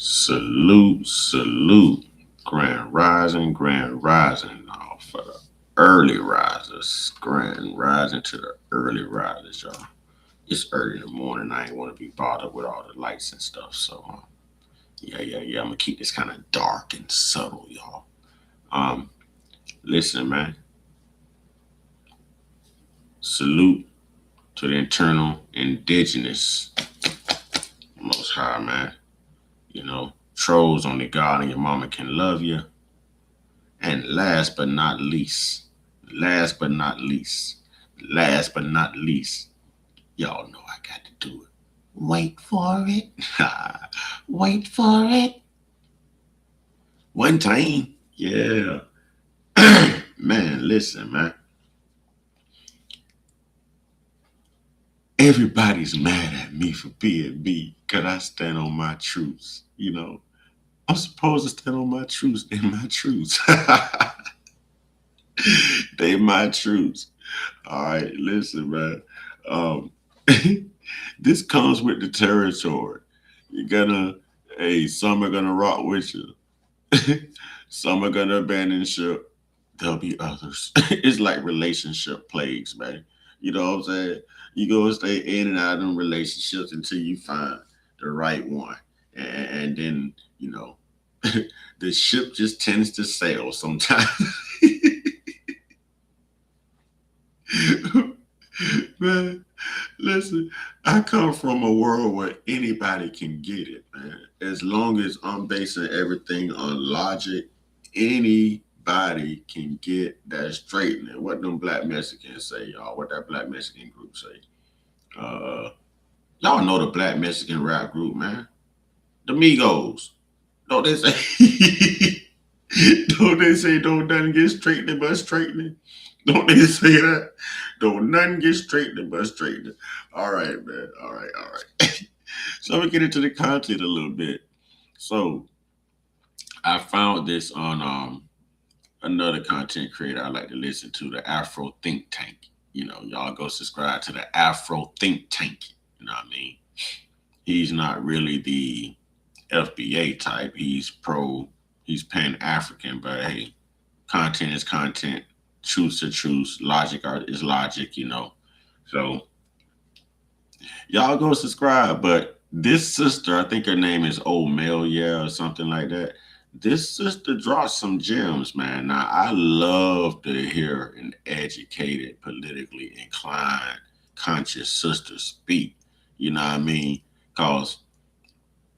Salute, salute. Grand rising. Now for the early risers. Grand rising to the early risers, y'all. It's early in the morning. I ain't want to be bothered with all the lights and stuff. So, yeah. I'm gonna keep this kind of dark and subtle, y'all. Um, Listen, man. Salute to the internal indigenous most high, man. Trolls only God and your mama can love you. And last but not least, last but not least, y'all know I got to do it. Wait for it. Wait for it. One time. Yeah. Man, listen, man. Everybody's mad at me for being me because I stand on my truths. I'm supposed to stand on my truths. They're my truths. They my truths. All right, listen, man. Um, this comes with the territory. You're gonna, hey, some are gonna rock with you. Some are gonna abandon ship. There'll be others. It's like relationship plagues, man. You know what I'm saying? You go stay in and out of them relationships until you find the right one, and then the ship just tends to sail sometimes. Man, listen, I come from a world where anybody can get it, man. As long as I'm basing everything on logic, anybody can get that straightening. What them black Mexicans say, y'all. What that black Mexican group say. Uh, y'all know the black Mexican rap group, man. The Migos. Don't they say? Don't they say don't nothing get straightening but straightening? Don't they say that? Don't nothing get straightening but straightening. All right, man. All right. So we get into the content a little bit. So I found this on another content creator I like to listen to, the Afro Think Tank. Y'all go subscribe to the Afro Think Tank. You know what I mean? He's not really the FBA type. He's Pan African, but hey, content is content, truth to truth, logic is logic. So y'all go subscribe. But this sister, I think her name is Old Mel, yeah, or something like that. This sister dropped some gems, man. Now I love to hear an educated, politically inclined, conscious sister speak. You know what I mean? Cause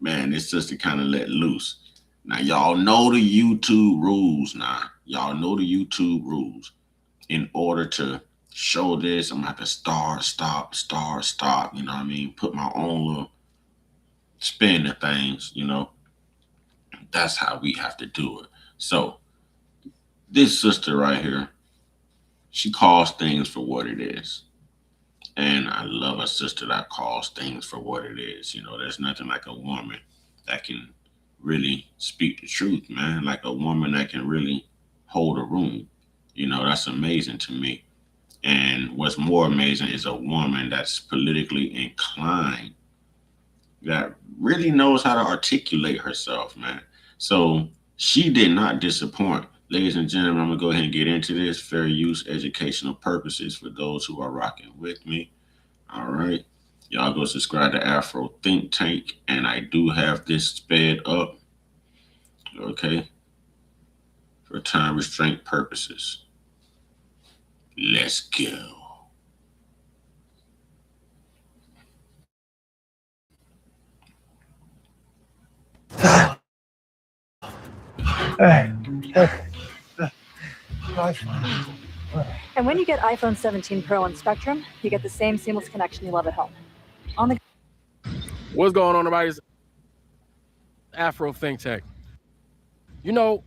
man, this sister kind of let loose. Now y'all know the YouTube rules. Now y'all know the YouTube rules. In order to show this, I'm gonna have to start, stop, start, stop. You know what I mean? Put my own little spin to things. That's how we have to do it. So this sister right here, she calls things for what it is. And I love a sister that calls things for what it is. There's nothing like a woman that can really speak the truth, man. Like a woman that can really hold a room. That's amazing to me. And what's more amazing is a woman that's politically inclined, that really knows how to articulate herself, man. So she did not disappoint. Ladies and gentlemen, I'm going to go ahead and get into this. Fair use, educational purposes for those who are rocking with me. All right. Y'all go subscribe to Afro Think Tank. And I do have this sped up, okay, for time restraint purposes. Let's go. And when you get iPhone 17 Pro on Spectrum, you get the same seamless connection you love at home. What's going on, everybody? Afro Think Tank.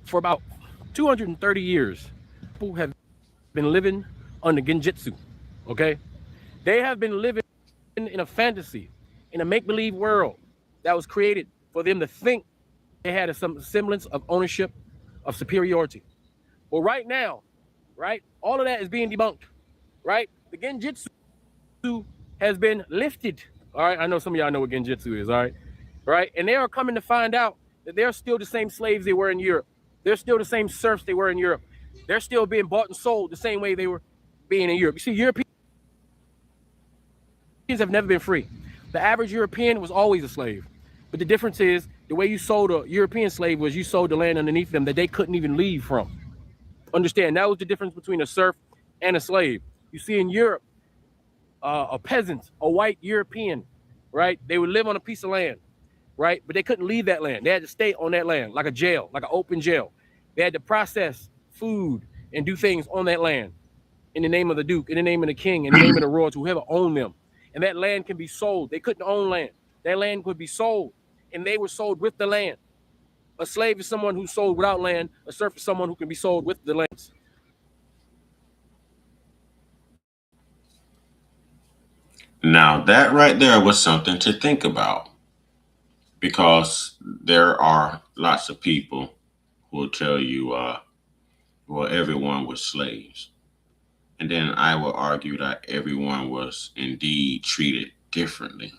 For about 230 years, people have been living under genjutsu, okay? They have been living in a fantasy, in a make-believe world that was created for them to think they had some semblance of ownership, of superiority. Well, right now, right, all of that is being debunked, right? The genjutsu has been lifted, all right? I know some of y'all know what genjutsu is, all right? Right? And they are coming to find out that they're still the same slaves they were in Europe. They're still the same serfs they were in Europe. They're still being bought and sold the same way they were being in Europe. You see, Europeans have never been free. The average European was always a slave. But the difference is the way you sold a European slave was you sold the land underneath them that they couldn't even leave from. Understand, that was the difference between a serf and a slave. You see, in Europe, a peasant, a white European, right? They would live on a piece of land, right? But they couldn't leave that land. They had to stay on that land, like a jail, like an open jail. They had to process food and do things on that land in the name of the duke, in the name of the king, in the name of the royals, whoever owned them. And that land can be sold. They couldn't own land. That land could be sold, and they were sold with the land. A slave is someone who's sold without land. A serf is someone who can be sold with the lands. Now, that right there was something to think about because there are lots of people who will tell you, well, everyone was slaves. And then I will argue that everyone was indeed treated differently.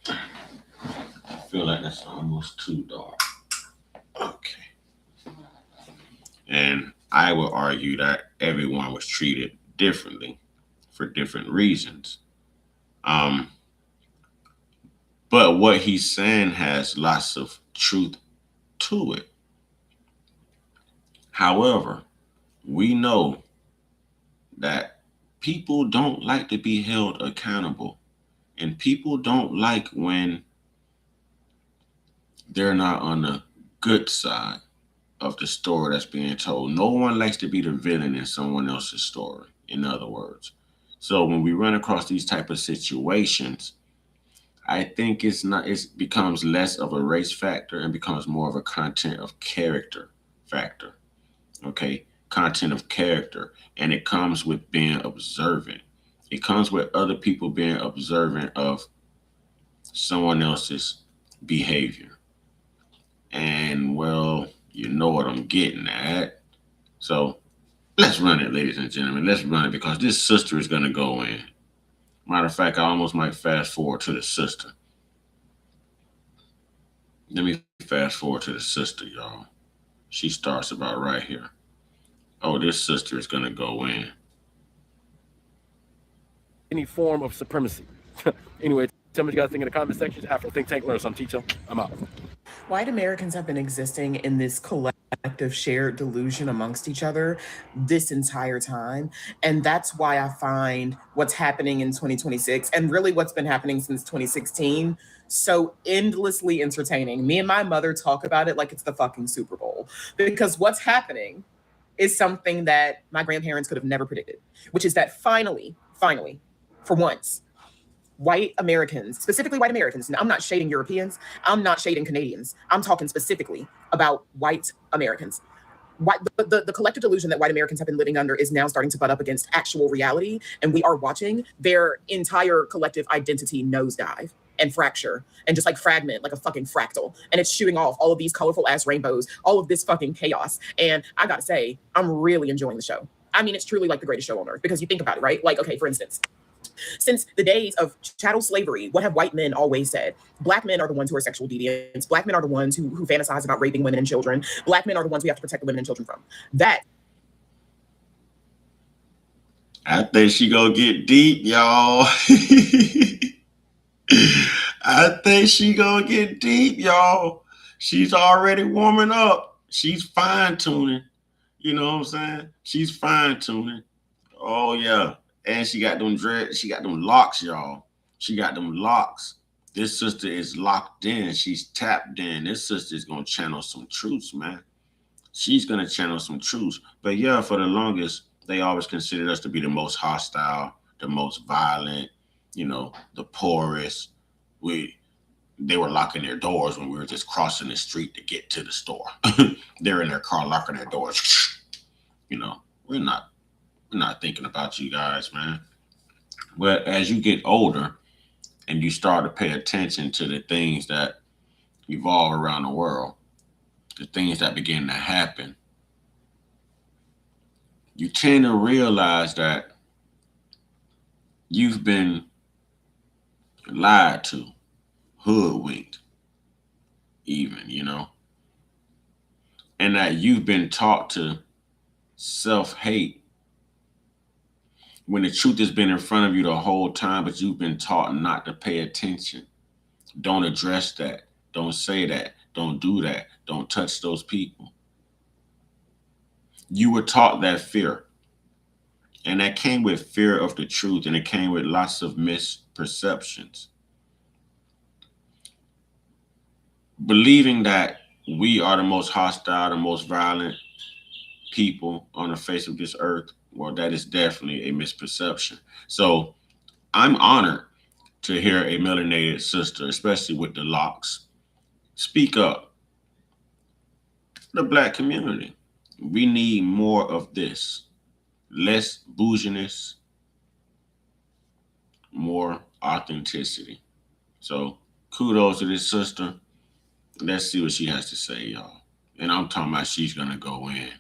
I feel like that's almost too dark. Okay. And I will argue that everyone was treated differently for different reasons. Um, but what he's saying has lots of truth to it. However, we know that people don't like to be held accountable, and people don't like when they're not on the good side of the story that's being told. No one likes to be the villain in someone else's story, in other words. So when we run across these type of situations, I think it becomes less of a race factor and becomes more of a content of character factor. Okay, content of character, and it comes with being observant. It comes with other people being observant of someone else's behavior. And well, you know what I'm getting at. So let's run it, ladies and gentlemen. Let's run it because this sister is going to go in. Matter of fact, I almost might fast forward to the sister. Let me fast forward to the sister, y'all. She starts about right here. Oh, this sister is going to go in. Any form of supremacy. Anyway, tell me what you guys think in the comment section. After Think Tank, learn something, teach them. I'm out. White Americans have been existing in this collective shared delusion amongst each other this entire time. And that's why I find what's happening in 2026 and really what's been happening since 2016 so endlessly entertaining. Me and my mother talk about it like it's the fucking Super Bowl because what's happening is something that my grandparents could have never predicted, which is that finally, for once, white Americans, specifically white Americans, and I'm not shading Europeans, I'm not shading Canadians, I'm talking specifically about white Americans. The collective delusion that white Americans have been living under is now starting to butt up against actual reality, and we are watching their entire collective identity nosedive and fracture and just like fragment like a fucking fractal, and it's shooting off all of these colorful ass rainbows, all of this fucking chaos. And I gotta say, I'm really enjoying the show. I mean, it's truly like the greatest show on earth because you think about it, right? Like, okay, for instance, since the days of chattel slavery, what have white men always said? Black men are the ones who are sexual deviants. Black men are the ones who fantasize about raping women and children. Black men are the ones we have to protect the women and children from. That. I think she gonna get deep, y'all. I think she gonna get deep, y'all. She's already warming up. She's fine tuning. You know what I'm saying? She's fine tuning. Oh yeah. And she got them dreads. She got them locks, y'all. She got them locks. This sister is locked in. She's tapped in. This sister is gonna channel some truths, man. She's gonna channel some truths. But yeah, for the longest, they always considered us to be the most hostile, the most violent, the poorest. They were locking their doors when we were just crossing the street to get to the store. They're in their car locking their doors. We're not thinking about you guys, man. But as you get older and you start to pay attention to the things that evolve around the world, the things that begin to happen, you tend to realize that you've been lied to, hoodwinked, even, you know, and that you've been taught to self hate when the truth has been in front of you the whole time, but you've been taught not to pay attention. Don't address that. Don't say that. Don't do that. Don't touch those people. You were taught that fear, and that came with fear of the truth, and it came with lots of misperceptions. Believing that we are the most hostile, the most violent people on the face of this earth, well, that is definitely a misperception. So I'm honored to hear a melanated sister, especially with the locks, speak up. The black community, we need more of this. Less bouginess, more authenticity. So kudos to this sister. Let's see what she has to say, y'all. And I'm talking about she's gonna go in.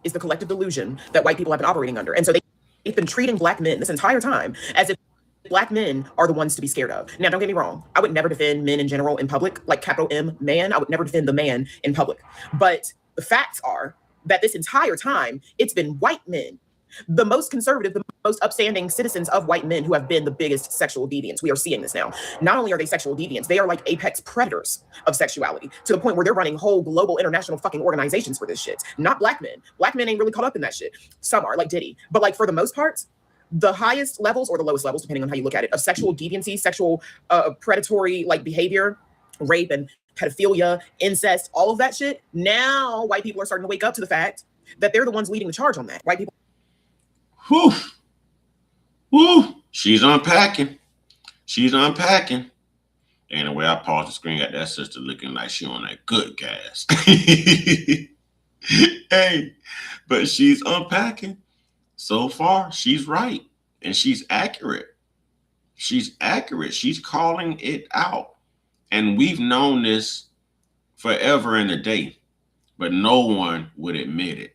Is the collective delusion that white people have been operating under. And so they've been treating black men this entire time as if black men are the ones to be scared of. Now, don't get me wrong. I would never defend men in general in public, like capital M, man. I would never defend the man in public. But the facts are that this entire time, it's been white men, the most conservative, the most upstanding citizens of white men who have been the biggest sexual deviants. We are seeing this now. Not only are they sexual deviants, they are like apex predators of sexuality to the point where they're running whole global international fucking organizations for this shit. Not black men. Black men ain't really caught up in that shit. Some are, like Diddy. But like for the most part, the highest levels or the lowest levels, depending on how you look at it, of sexual deviancy, sexual predatory like behavior, rape and pedophilia, incest, all of that shit. Now white people are starting to wake up to the fact that they're the ones leading the charge on that. White people. Whew. Whew. She's unpacking. She's unpacking. Anyway, I paused the screen, got that sister looking like she on that good gas. Hey, but she's unpacking. So far, she's right. And she's accurate. She's accurate. She's calling it out. And we've known this forever and a day. But no one would admit it.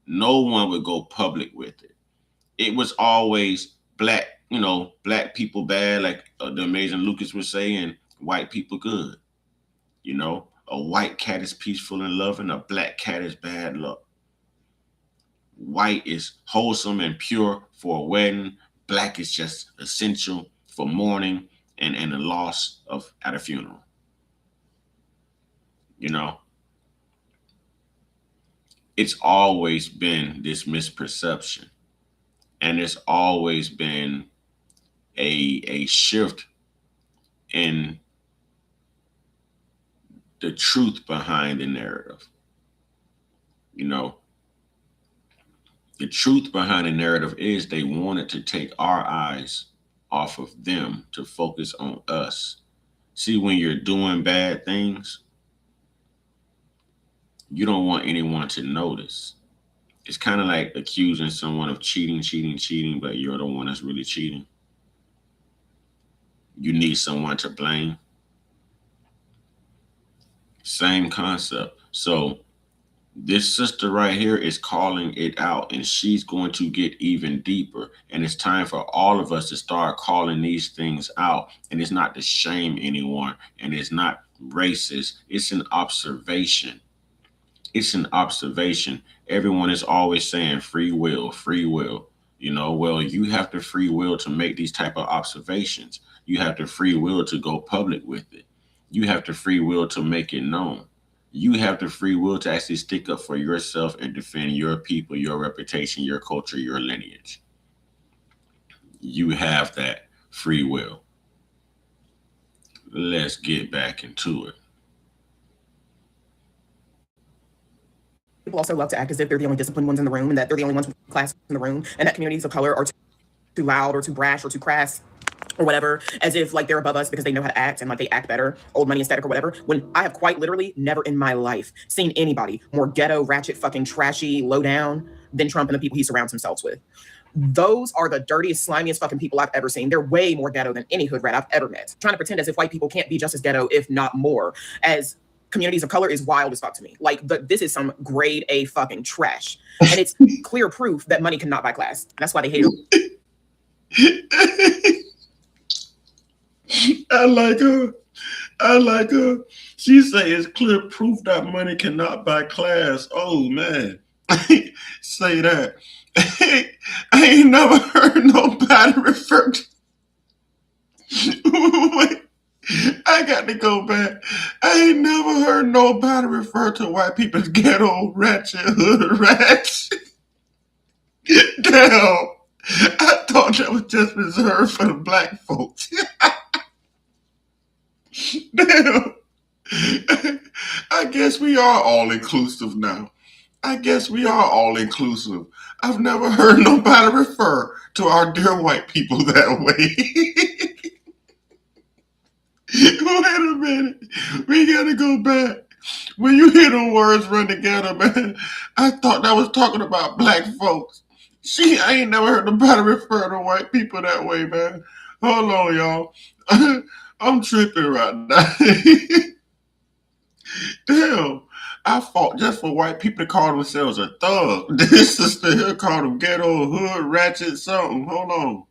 No one would go public with it. It was always black, black people bad, like the amazing Lucas would say, and white people good. You know, a white cat is peaceful and loving, a black cat is bad luck. White is wholesome and pure for a wedding. Black is just essential for mourning and the loss of at a funeral. You know, it's always been this misperception. And there's always been a shift in the truth behind the narrative. You know, the truth behind the narrative is they wanted to take our eyes off of them to focus on us. See, when you're doing bad things, you don't want anyone to notice. It's kind of like accusing someone of cheating, but you're the one that's really cheating. You need someone to blame. Same concept. So this sister right here is calling it out, and she's going to get even deeper. And it's time for all of us to start calling these things out. And it's not to shame anyone, and it's not racist. It's an observation. It's an observation. Everyone is always saying free will, free will. Well, you have the free will to make these type of observations. You have the free will to go public with it. You have the free will to make it known. You have the free will to actually stick up for yourself and defend your people, your reputation, your culture, your lineage. You have that free will. Let's get back into it. People also love to act as if they're the only disciplined ones in the room and that they're the only ones with class in the room and that communities of color are too loud or too brash or too crass or whatever, as if like they're above us because they know how to act and like they act better, old money aesthetic or whatever, when I have quite literally never in my life seen anybody more ghetto, ratchet, fucking trashy, low down than Trump and the people he surrounds himself with. Those are the dirtiest, slimiest fucking people I've ever seen. They're way more ghetto than any hood rat I've ever met. Trying to pretend as if white people can't be just as ghetto, if not more, as communities of color is wild as fuck to me. Like, this is some grade A fucking trash. And it's clear proof that money cannot buy class. That's why they hate it. I like her. I like her. She say it's clear proof that money cannot buy class. Oh man. Say that. I ain't never heard nobody refer to Wait, I got to go back. I ain't never heard nobody refer to white people as ghetto ratchet, hood ratchet. Damn. I thought that was just reserved for the black folks. Damn. I guess we are all inclusive now. I guess we are all inclusive. I've never heard nobody refer to our dear white people that way. Wait a minute. We gotta go back. When you hear the words run together, man, I thought that was talking about black folks. I ain't never heard nobody refer to white people that way, man. Hold on, y'all. I'm tripping right now. Damn. I fought just for white people to call themselves a thug. This sister here called them ghetto, hood, ratchet, something. Hold on.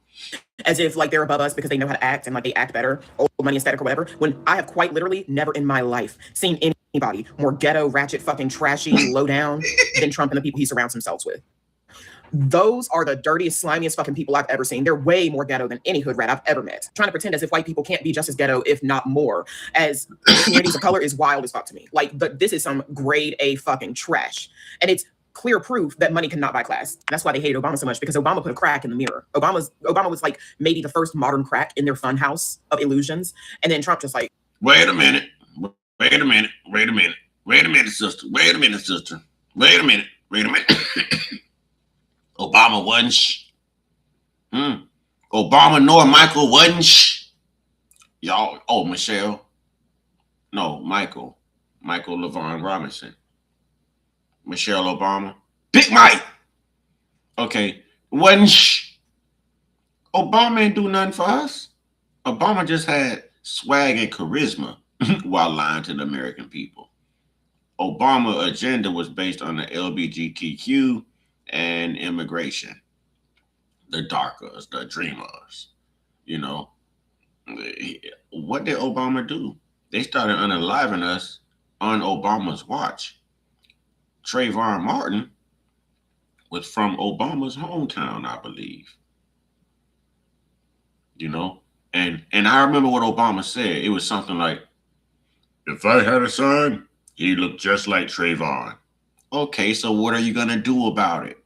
As if like they're above us because they know how to act and like they act better, old money aesthetic or whatever. When I have quite literally never in my life seen anybody more ghetto, ratchet, fucking trashy, low down than Trump and the people he surrounds himself with. Those are the dirtiest, slimiest fucking people I've ever seen. They're way more ghetto than any hood rat I've ever met. Trying to pretend as if white people can't be just as ghetto, if not more, as communities of color is wild as fuck to me. Like, this is some grade A fucking trash. And it's clear proof that money cannot buy class. That's why they hate Obama so much, because Obama put a crack in the mirror. Obama was like maybe the first modern crack in their fun house of illusions. And then Trump just like, wait a minute, wait a minute, wait a minute, wait a minute, sister, wait a minute, sister, wait a minute, wait a minute. Obama wasn't Obama nor Michael wasn't y'all. Oh, Michelle. No, Michael LaVon Robinson. Michelle Obama. Big Mike. Okay. Wasn't Obama ain't do nothing for us. Obama just had swag and charisma while lying to the American people. Obama's agenda was based on the LGBTQ and immigration. The darkers, the dreamers. You know, what did Obama do? They started unaliving us on Obama's watch. Trayvon Martin was from Obama's hometown, I believe. You know, and I remember what Obama said. It was something like, if I had a son, he looked just like Trayvon. Okay, so what are you going to do about it?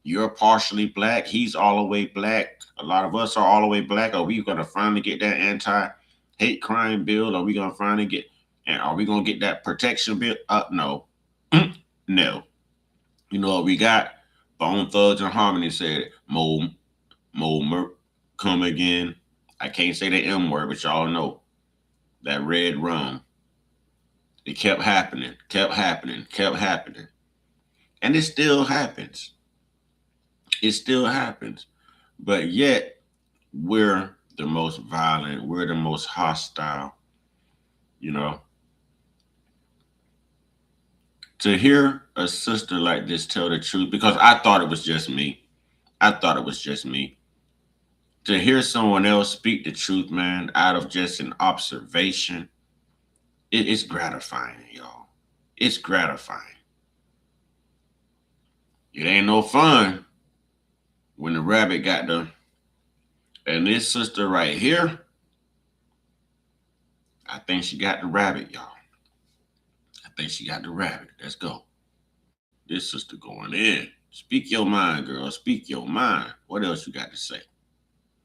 You're partially black. He's all the way black. A lot of us are all the way black. Are we going to finally get that anti-hate crime bill? Are we going to finally get, and are we going to get that protection bill? No. No. You know what we got? Bone Thugs and Harmony said, Mo, come again. I can't say the M word, but y'all know. That red rum. It kept happening. And it still happens. It still happens. But yet, we're the most violent. We're the most hostile. You know. To hear a sister like this tell the truth, because I thought it was just me. To hear someone else speak the truth, man, out of just an observation, it's gratifying, y'all. It's gratifying. It ain't no fun when the rabbit got the, and this sister right here, I think she got the rabbit, y'all. I think she got the rabbit. Let's go. This sister going in. Speak your mind, girl. Speak your mind. What else you got to say?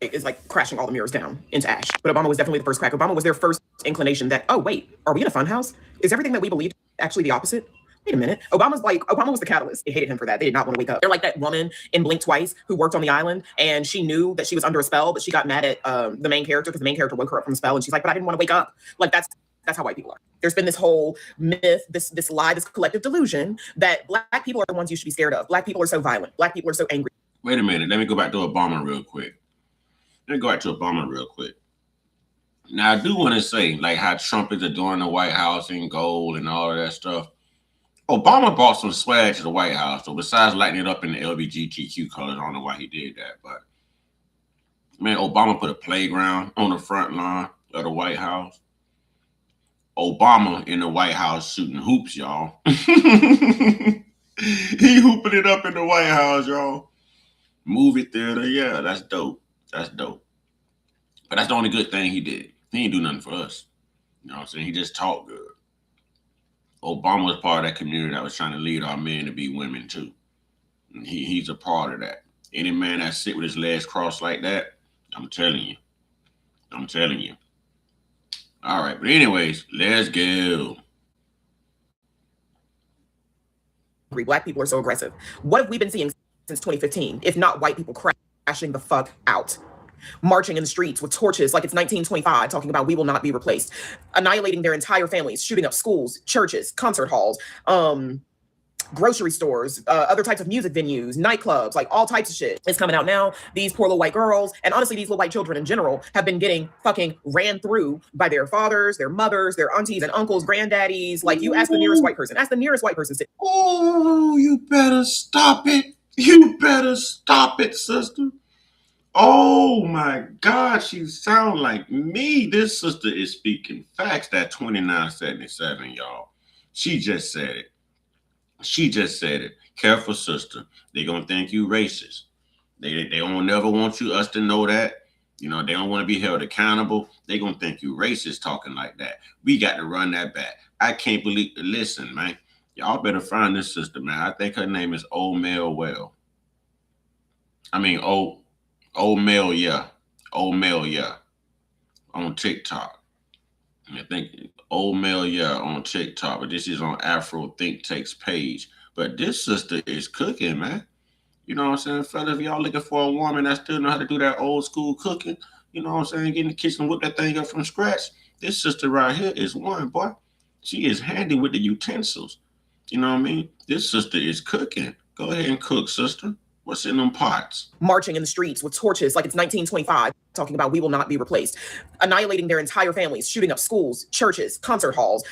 It's like crashing all the mirrors down into ash. But Obama was definitely the first crack. Obama was their first inclination that, oh, wait, are we in a funhouse? Is everything that we believed actually the opposite? Wait a minute. Obama was the catalyst. They hated him for that. They did not want to wake up. They're like that woman in Blink Twice who worked on the island and she knew that she was under a spell, but she got mad at the main character because the main character woke her up from the spell and she's like, but I didn't want to wake up. Like that's how white people are. There's been this whole myth, this lie, this collective delusion that black people are the ones you should be scared of. Black people are so violent. Black people are so angry. Wait a minute. Let me go back to Obama real quick. Now, I do want to say, like how Trump is adorning the White House in gold and all of that stuff. Obama brought some swag to the White House. So besides lighting it up in the LGBTQ colors, I don't know why he did that. But, man, Obama put a playground on the front lawn. of the White House. Obama in the White House shooting hoops, y'all. He hooping it up in the White House, y'all. Movie theater, yeah, that's dope. That's dope. But that's the only good thing he did. He ain't do nothing for us. You know what I'm saying? He just talked good. Obama was part of that community that was trying to lead our men to be women too. And he's a part of that. Any man that sit with his legs crossed like that, I'm telling you. I'm telling you. All right, but anyways, let's go. Black people are so aggressive. What have we been seeing since 2015, if not white people crashing the fuck out? Marching in the streets with torches like it's 1925, talking about we will not be replaced, annihilating their entire families, shooting up schools, churches, concert halls, grocery stores, other types of music venues, nightclubs, like all types of shit is coming out now. These poor little white girls, and honestly, these little white children in general, have been getting fucking ran through by their fathers, their mothers, their aunties and uncles, granddaddies. Like, you ask the nearest white person. Ask the nearest white person. Oh, you better stop it. You better stop it, sister. Oh my God, she sound like me. This sister is speaking facts. That 2977, y'all. She just said it. She just said it. Careful, sister. They're gonna think you racist. They don't never want us to know that. You know, they don't want to be held accountable. They're gonna think you racist talking like that. We got to run that back. I can't believe. Listen, man. Y'all better find this sister, man. I think her name is Old Mel Well. I mean, Old Mel, yeah. Old Mel, yeah. On TikTok. I think Old Mel, yeah, on TikTok. But this is on Afro Think Tank's page. But this sister is cooking, man. You know what I'm saying? Fella, if y'all looking for a woman that still know how to do that old school cooking, you know what I'm saying? Get in the kitchen and whip that thing up from scratch. This sister right here is one, boy. She is handy with the utensils. You know what I mean? This sister is cooking. Go ahead and cook, sister. What's in them pots? Marching in the streets with torches like it's 1925, talking about we will not be replaced, annihilating their entire families, shooting up schools, churches, concert halls,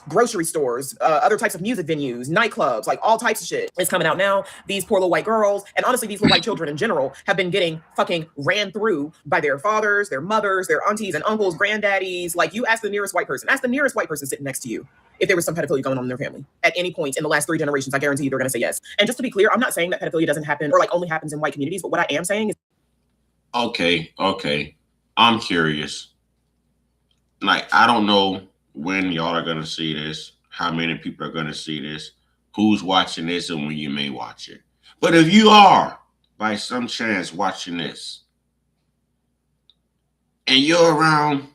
grocery stores, other types of music venues, nightclubs, like all types of shit is coming out now. These poor little white girls, and honestly, these little white children in general, have been getting fucking ran through by their fathers, their mothers, their aunties and uncles, granddaddies. Like, you ask the nearest white person. Ask the nearest white person sitting next to you if there was some pedophilia going on in their family at any point in the last 3 generations. I guarantee you they're going to say yes. And just to be clear, I'm not saying that pedophilia doesn't happen or like only happens in white communities, but what I am saying is, okay. I'm curious. Like, I don't know when y'all are going to see this, how many people are going to see this, who's watching this, and when you may watch it. But if you are, by some chance, watching this, and you're around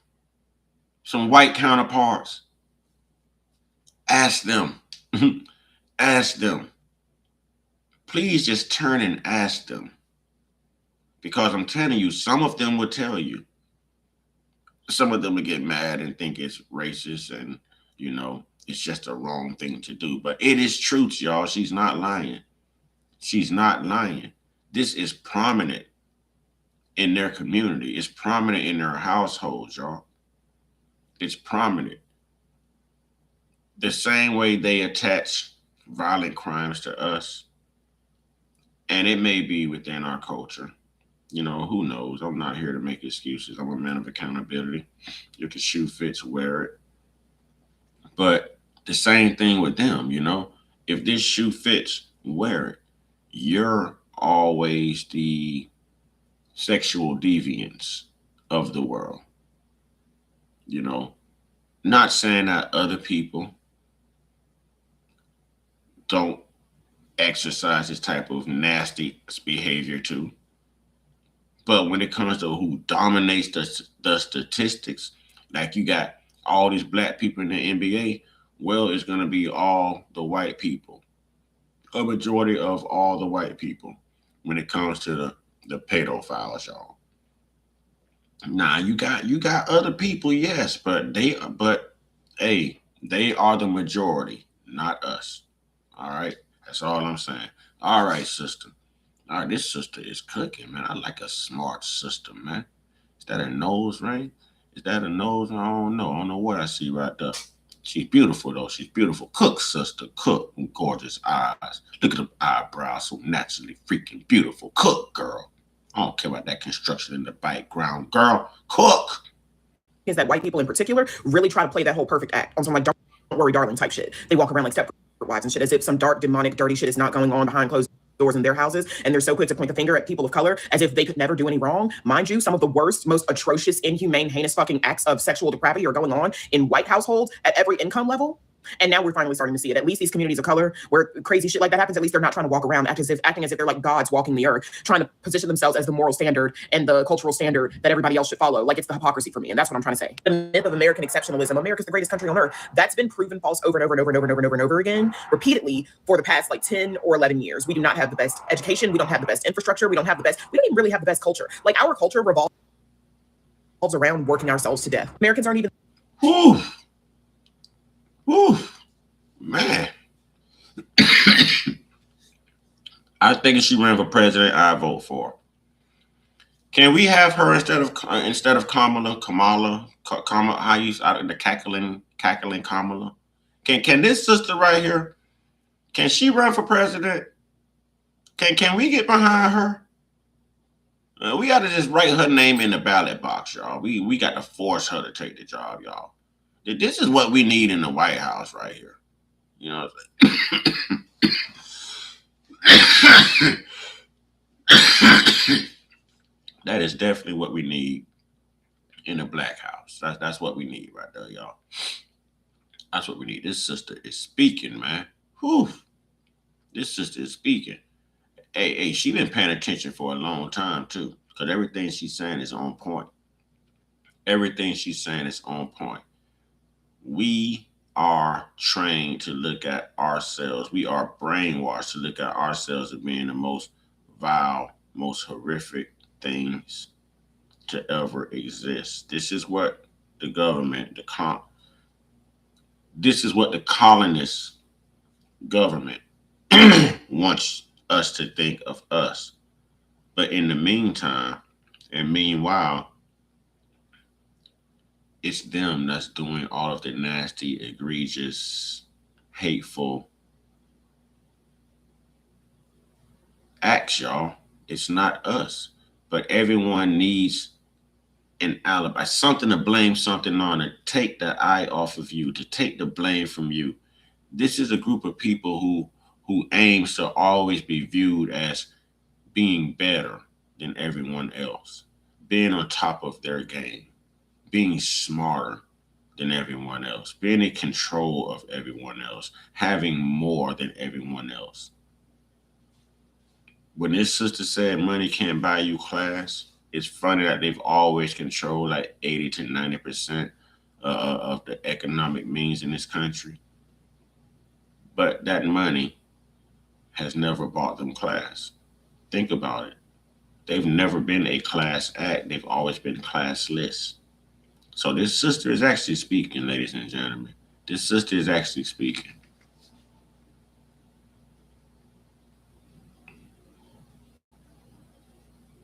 some white counterparts, ask them. Ask them. Please just turn and ask them. Because I'm telling you, some of them will tell you. Some of them will get mad and think it's racist and, you know, it's just a wrong thing to do. But it is truth, y'all. She's not lying. She's not lying. This is prominent in their community. It's prominent in their households, y'all. It's prominent. The same way they attach violent crimes to us, and it may be within our culture. You know, who knows? I'm not here to make excuses. I'm a man of accountability. If the shoe fits, wear it. But the same thing with them, you know. If this shoe fits, wear it. You're always the sexual deviance of the world. You know, not saying that other people don't exercise this type of nasty behavior too. But when it comes to who dominates the statistics, like you got all these black people in the NBA, well, it's going to be all the white people. A majority of all the white people when it comes to the pedophiles, y'all. Now, you got other people, yes, but hey, they are the majority, not us. All right? That's all I'm saying. All right, sister. All right, this sister is cooking, man. I like a smart sister, man. Is that a nose ring? Is that a nose? I don't know. I don't know what I see right there. She's beautiful, though. She's beautiful. Cook, sister. Cook. Gorgeous eyes. Look at them eyebrows. So naturally freaking beautiful. Cook, girl. I don't care about that construction in the background. Girl, cook. is that white people in particular really try to play that whole perfect act on some like don't worry, darling type shit. They walk around like step wives and shit as if some dark, demonic, dirty shit is not going on behind closed doors in their houses, and they're so quick to point the finger at people of color as if they could never do any wrong. Mind you, some of the worst, most atrocious, inhumane, heinous fucking acts of sexual depravity are going on in white households at every income level. And now we're finally starting to see it. At least these communities of color where crazy shit like that happens, at least they're not trying to walk around acting as if they're like gods walking the earth, trying to position themselves as the moral standard and the cultural standard that everybody else should follow. Like, it's the hypocrisy for me. And that's what I'm trying to say. The myth of American exceptionalism, America's the greatest country on earth, that's been proven false over and over and over and over and over and over and over again, repeatedly for the past like 10 or 11 years. We do not have the best education. We don't have the best infrastructure. We don't even really have the best culture. Like, our culture revolves around working ourselves to death. Americans aren't even. Whew. Whew. Man. I think if she ran for president, I'd vote for her. Can we have her instead of Kamala, how you the cackling Kamala? Can this sister right here, can she run for president? Can we get behind her? We got to just write her name in the ballot box, y'all. We got to force her to take the job, y'all. This is what we need in the White House right here. You know, that is definitely what we need in the Black House. That's what we need right there, y'all. That's what we need. This sister is speaking, man. Whew. This sister is speaking. Hey, she been paying attention for a long time too, because everything she's saying is on point. Everything she's saying is on point. We are trained to look at ourselves. We are brainwashed to look at ourselves as being the most vile, most horrific things to ever exist. This is what the government, this is what the colonist government wants us to think of us. But in the meantime, and meanwhile, it's them that's doing all of the nasty, egregious, hateful acts, y'all. It's not us. But everyone needs an alibi, something to blame something on, to take the eye off of you, to take the blame from you. This is a group of people who aims to always be viewed as being better than everyone else, being on top of their game, being smarter than everyone else, being in control of everyone else, having more than everyone else. When this sister said money can't buy you class, it's funny that they've always controlled like 80 to 90% of the economic means in this country. But that money has never bought them class. Think about it. They've never been a class act. They've always been classless. So this sister is actually speaking, ladies and gentlemen. This sister is actually speaking.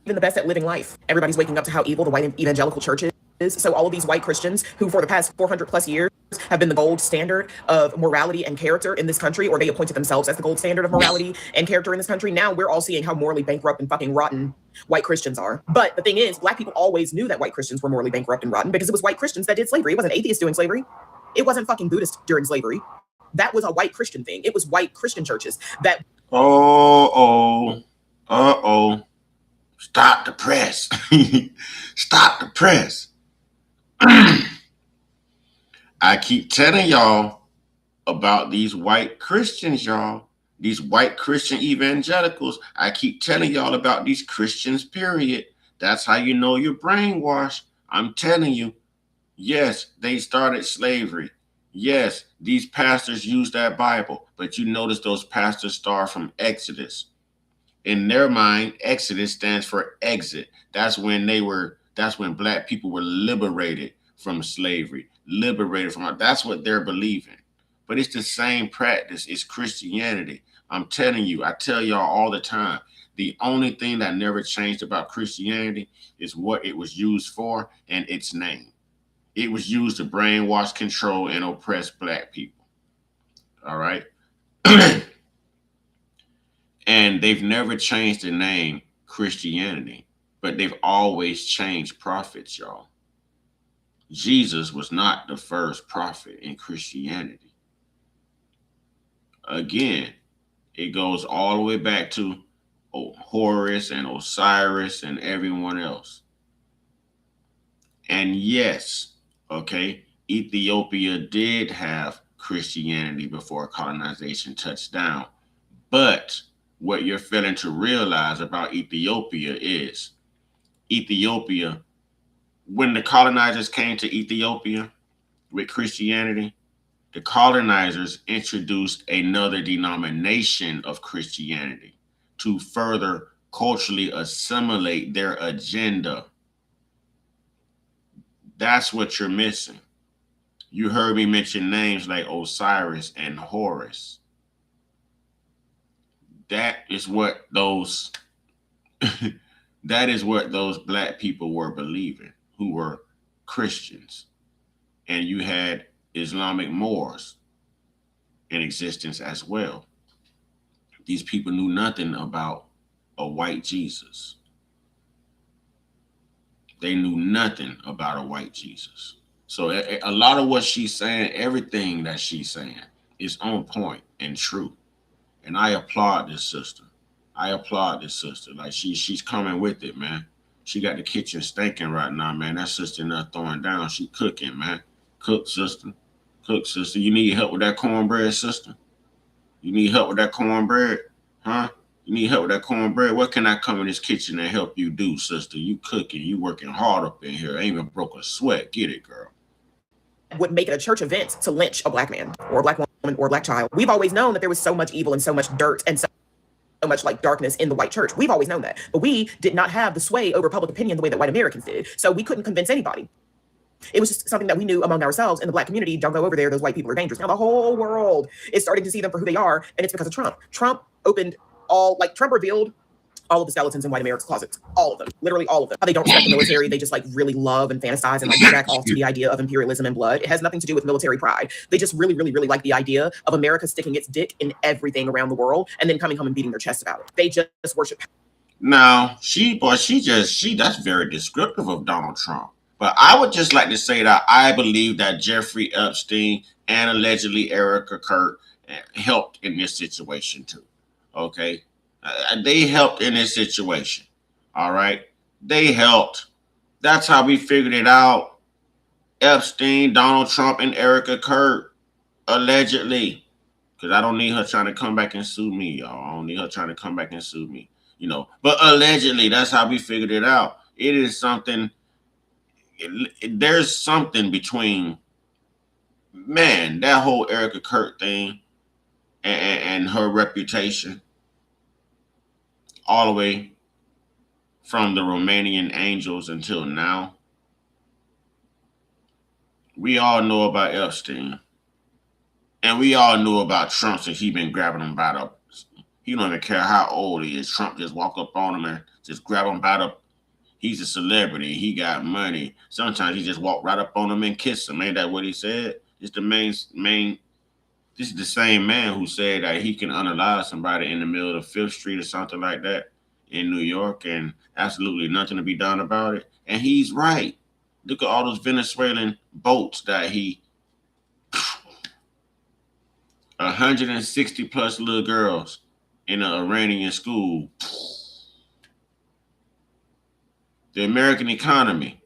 Even the best at living life. Everybody's waking up to how evil the white evangelical church is. So all of these white Christians who for the past 400 plus years have been the gold standard of morality and character in this country, or they appointed themselves as the gold standard of morality and character in this country. Now we're all seeing how morally bankrupt and fucking rotten white Christians are. But the thing is, Black people always knew that white Christians were morally bankrupt and rotten because it was white Christians that did slavery. It wasn't atheists doing slavery. It wasn't fucking Buddhists during slavery. That was a white Christian thing. It was white Christian churches that. Stop the press. Stop the press. I keep telling y'all about these white Christians, y'all. These white Christian evangelicals. I keep telling y'all about these Christians, period. That's how you know you're brainwashed. I'm telling you. Yes, they started slavery. Yes, these pastors use that Bible. But you notice those pastors start from Exodus. In their mind, Exodus stands for exit. That's when Black people were liberated from slavery, that's what they're believing. But it's the same practice. It's Christianity. I'm telling you, I tell y'all all the time, the only thing that never changed about Christianity is what it was used for and its name. It was used to brainwash, control, and oppress Black people. All right? And they've never changed the name Christianity, but they've always changed prophets, y'all. Jesus was not the first prophet in Christianity. Again, it goes all the way back to Horus and Osiris and everyone else. And yes, okay, Ethiopia did have Christianity before colonization touched down. But what you're failing to realize about Ethiopia is Ethiopia, when the colonizers came to Ethiopia with Christianity, the colonizers introduced another denomination of Christianity to further culturally assimilate their agenda. That's what you're missing. You heard me mention names like Osiris and Horus. That is what those that is what those black people were believing who were Christians. And you had Islamic Moors in existence as well. These people knew nothing about a white Jesus. They knew nothing about a white Jesus. So a lot of what she's saying, everything that she's saying is on point and true. And I applaud this sister. I applaud this sister. Like she's coming with it, man. She got the kitchen stinking right now, man. That sister not throwing down. She cooking, man. Cook, sister. Cook, sister. You need help with that cornbread, sister? You need help with that cornbread? Huh? You need help with that cornbread? What can I come in this kitchen and help you do, sister? You cooking. You working hard up in here. Ain't even broke a sweat. Get it, girl. Would make it a church event to lynch a black man or a black woman or a black child. We've always known that there was so much evil and so much dirt and so much like darkness in the white church. We've always known that. But we did not have the sway over public opinion the way that white Americans did. So we couldn't convince anybody. It was just something that we knew among ourselves in the black community. Don't go over there. Those white people are dangerous. Now the whole world is starting to see them for who they are. And it's because of Trump. Trump revealed all of the skeletons in white America's closets. All of them. Literally all of them. They don't respect the military. They just like really love and fantasize and like back off to the idea of imperialism and blood. It has nothing to do with military pride. They just really, really, really like the idea of America sticking its dick in everything around the world and then coming home and beating their chest about it. They just worship. Now, that's very descriptive of Donald Trump. But I would just like to say that I believe that Jeffrey Epstein and allegedly Erica Kurt helped in this situation too. Okay? They helped in this situation. All right? They helped. That's how we figured it out. Epstein, Donald Trump, and Erica Kurt, allegedly. Because I don't need her trying to come back and sue me, y'all. I don't need her trying to come back and sue me. But allegedly, that's how we figured it out. It is something. There's something between, man, that whole Erica Kurt thing and her reputation, all the way from the Romanian Angels until now. We all know about Epstein, and we all knew about Trump since he been grabbing him by the. He don't even care how old he is. Trump just walk up on him and just grab him by the. He's a celebrity. He got money. Sometimes he just walk right up on him and kiss him. Ain't that what he said? It's the main. This is the same man who said that he can unalive somebody in the middle of Fifth Street or something like that in New York, and absolutely nothing to be done about it. And he's right. Look at all those Venezuelan boats that he. 160 plus little girls in an Iranian school. The American economy.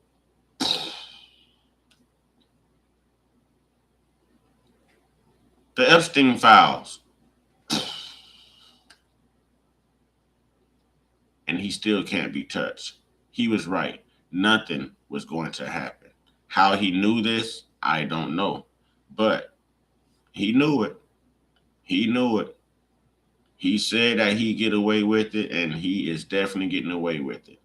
The Epstein files. And he still can't be touched. He was right. Nothing was going to happen. How he knew this, I don't know. But he knew it. He knew it. He said that he'd get away with it, and he is definitely getting away with it.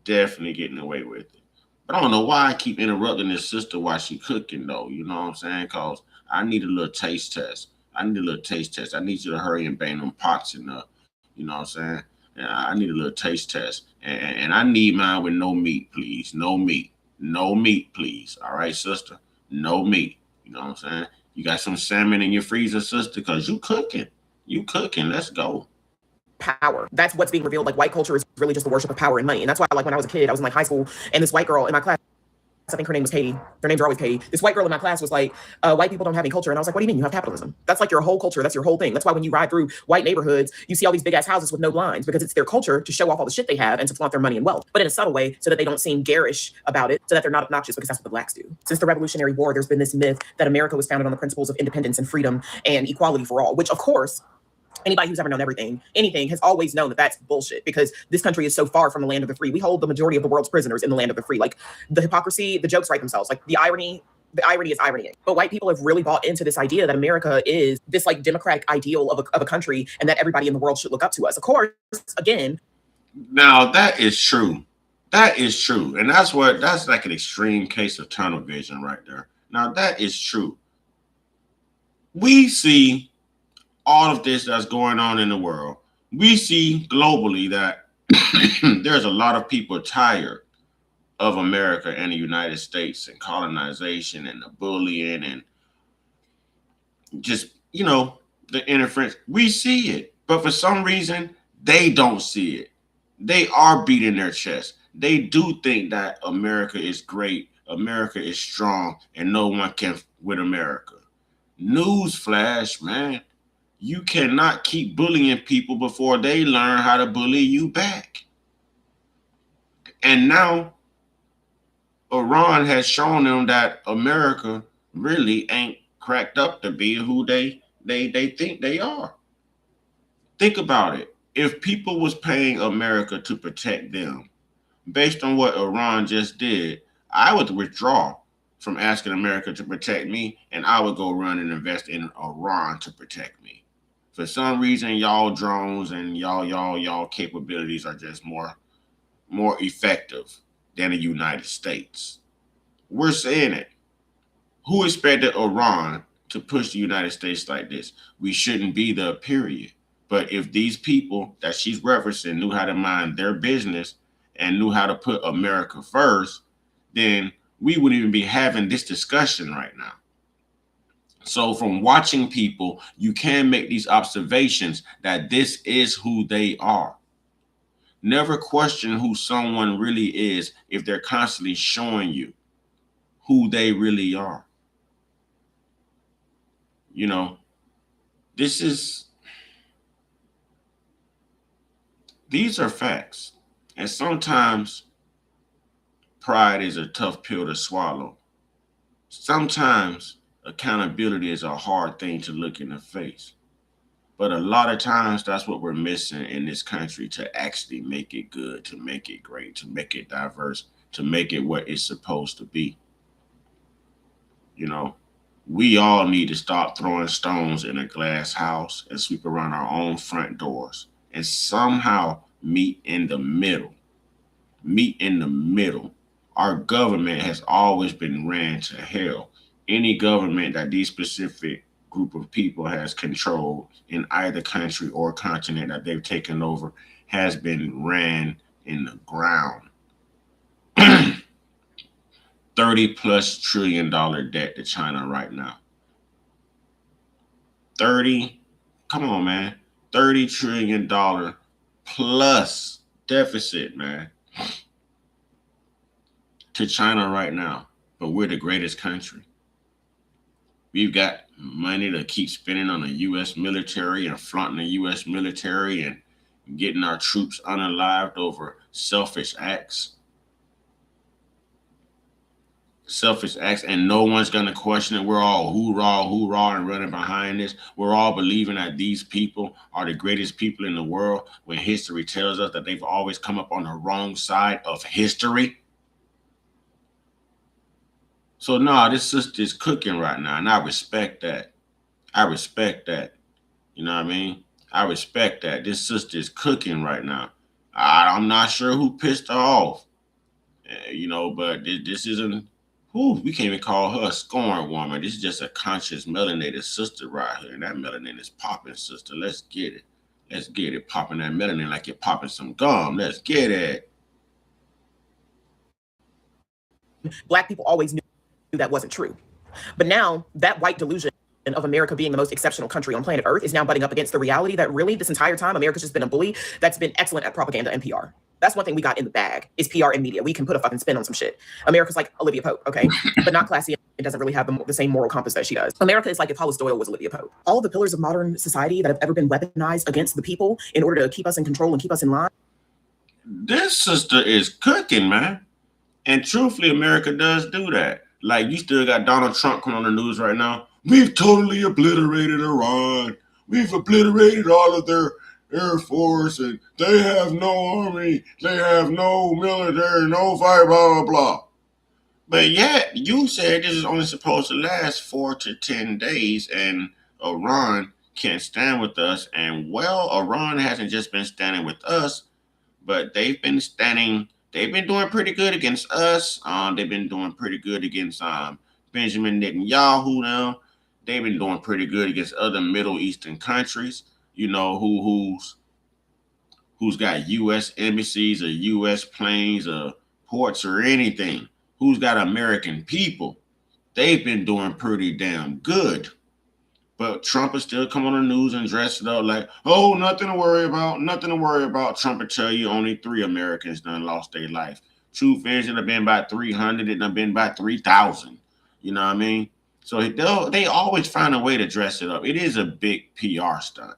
Definitely getting away with it. But I don't know why I keep interrupting this sister while she cooking, though. You know what I'm saying? Because I need a little taste test. I need you to hurry and bang them pots enough. You know what I'm saying? I need a little taste test. And I need mine with no meat, please. No meat. No meat, please. All right, sister? No meat. You know what I'm saying? You got some salmon in your freezer, sister? Because you cooking. You cooking. Let's go. Power. That's what's being revealed. Like white culture is really just the worship of power and money. And that's why, like when I was a kid, I was in like high school, and this white girl in my class I think her name was Katie. Their names are always Katie. This white girl in my class was like, white people don't have any culture. And I was like, what do you mean? You have capitalism. That's like your whole culture. That's your whole thing. That's why when you ride through white neighborhoods, you see all these big ass houses with no blinds because it's their culture to show off all the shit they have and to flaunt their money and wealth, but in a subtle way so that they don't seem garish about it, so that they're not obnoxious because that's what the blacks do. Since the Revolutionary War, there's been this myth that America was founded on the principles of independence and freedom and equality for all, which of course, anybody who's ever known anything has always known that that's bullshit because this country is so far from the land of the free. We hold the majority of the world's prisoners in the land of the free. Like the hypocrisy, the jokes write themselves. Like the irony is irony. But white people have really bought into this idea that America is this like democratic ideal of a country and that everybody in the world should look up to us. Of course, again. Now that is true. That is true. And that's like an extreme case of tunnel vision right there. Now that is true. We see all of this that's going on in the world. We see globally that there's a lot of people tired of America and the United States and colonization and the bullying and just, the interference. We see it, but for some reason, they don't see it. They are beating their chest. They do think that America is great, America is strong, and no one can with America. Newsflash, man. You cannot keep bullying people before they learn how to bully you back. And now, Iran has shown them that America really ain't cracked up to be who they think they are. Think about it. If people was paying America to protect them, based on what Iran just did, I would withdraw from asking America to protect me, and I would go run and invest in Iran to protect me. For some reason, y'all drones and y'all capabilities are just more effective than the United States. We're saying it. Who expected Iran to push the United States like this? We shouldn't be there, period. But if these people that she's referencing knew how to mind their business and knew how to put America first, then we wouldn't even be having this discussion right now. So from watching people, you can make these observations that this is who they are. Never question who someone really is if they're constantly showing you who they really are. These are facts. And sometimes pride is a tough pill to swallow. Sometimes accountability is a hard thing to look in the face. But a lot of times that's what we're missing in this country to actually make it good, to make it great, to make it diverse, to make it what it's supposed to be. We all need to stop throwing stones in a glass house and sweep around our own front doors and somehow meet in the middle. Meet in the middle. Our government has always been ran to hell. Any government that these specific group of people has controlled in either country or continent that they've taken over has been ran in the ground. $30+ trillion debt to China right now. 30, come on, man. $30 trillion plus deficit, man, to China right now. But we're the greatest country. We've got money to keep spending on the U.S. military and flaunting the U.S. military and getting our troops unalived over selfish acts. And no one's going to question it. We're all hoorah, and running behind this. We're all believing that these people are the greatest people in the world when history tells us that they've always come up on the wrong side of history. So no, this sister's cooking right now, and I respect that. You know what I mean? I respect that. This sister's cooking right now. I'm not sure who pissed her off, but this isn't. We can't even call her a scorned woman. This is just a conscious melanated sister right here. And that melanin is popping, sister. Let's get it. Popping that melanin like you're popping some gum. Let's get it. Black people always knew that wasn't true. But now that white delusion of America being the most exceptional country on planet Earth is now butting up against the reality that really this entire time America's just been a bully that's been excellent at propaganda and PR. That's one thing we got in the bag is PR and media. We can put a fucking spin on some shit. America's like Olivia Pope, okay? But not classy. It doesn't really have the same moral compass that she does. America is like if Hollis Doyle was Olivia Pope. All the pillars of modern society that have ever been weaponized against the people in order to keep us in control and keep us in line. This sister is cooking, man. And truthfully, America does do that. Like, you still got Donald Trump coming on the news right now. We've totally obliterated Iran. We've obliterated all of their Air Force, and they have no army. They have no military, no fire, blah, blah, blah. But yet, you said this is only supposed to last 4 to 10 days, and Iran can't stand with us. And, well, Iran hasn't just been standing with us, but they've been doing pretty good against us. They've been doing pretty good against Benjamin Netanyahu now. They've been doing pretty good against other Middle Eastern countries, you know, who's got U.S. embassies or U.S. planes or ports or anything, who's got American people. They've been doing pretty damn good. But Trump is still come on the news and dress it up like, oh, nothing to worry about, nothing to worry about. Trump will tell you only 3 Americans done lost their life. Truth is, it have been about 300, it have been about 3,000. You know what I mean? So they always find a way to dress it up. It is a big PR stunt.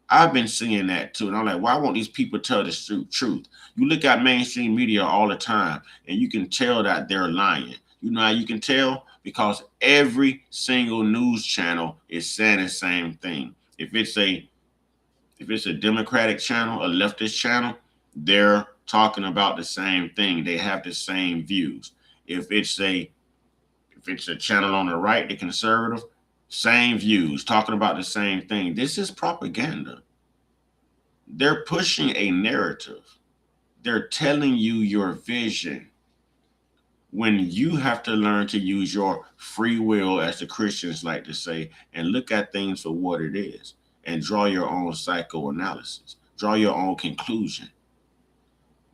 I've been seeing that too. And I'm like, why won't these people tell the truth? You look at mainstream media all the time, and you can tell that they're lying. You know how you can tell? Because every single news channel is saying the same thing. If it's a Democratic channel, a leftist channel, they're talking about the same thing. They have the same views. If it's a channel on the right, the conservative, same views, talking about the same thing. This is propaganda. They're pushing a narrative. They're telling you your vision, when you have to learn to use your free will, as the Christians like to say, and look at things for what it is and draw your own psychoanalysis, draw your own conclusion,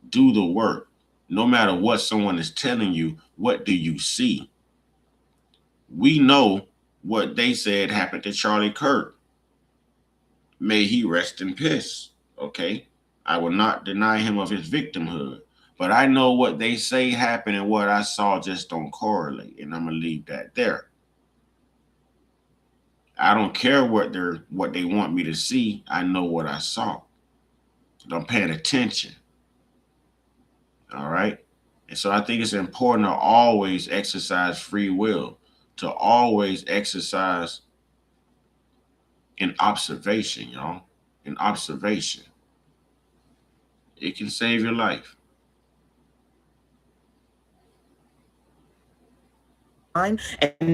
do the work. No matter what someone is telling you, what do you see? We know what they said happened to Charlie Kirk. May he rest in peace, okay? I will not deny him of his victimhood. But I know what they say happened and what I saw just don't correlate. And I'm going to leave that there. I don't care what they want me to see. I know what I saw. I'm paying attention. All right? And so I think it's important to always exercise free will, to always exercise an observation, y'all. An observation. It can save your life. And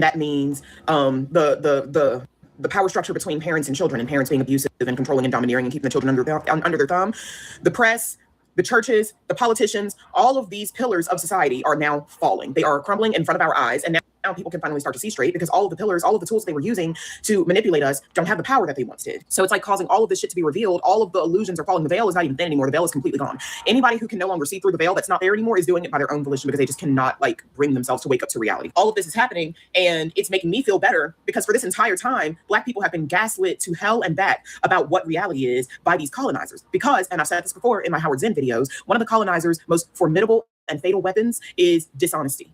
that means the power structure between parents and children, and parents being abusive and controlling and domineering and keeping the children under their thumb. The press, the churches, the politicians, all of these pillars of society are now falling. They are crumbling in front of our eyes, and now people can finally start to see straight, because all of the pillars, all of the tools they were using to manipulate us don't have the power that they once did. So it's like causing all of this shit to be revealed. All of the illusions are falling. The veil is not even thin anymore. The veil is completely gone. Anybody who can no longer see through the veil that's not there anymore is doing it by their own volition, because they just cannot like bring themselves to wake up to reality. All of this is happening, and it's making me feel better, because for this entire time, Black people have been gaslit to hell and back about what reality is by these colonizers. Because, and I've said this before in my Howard Zinn videos, one of the colonizers' most formidable and fatal weapons is dishonesty.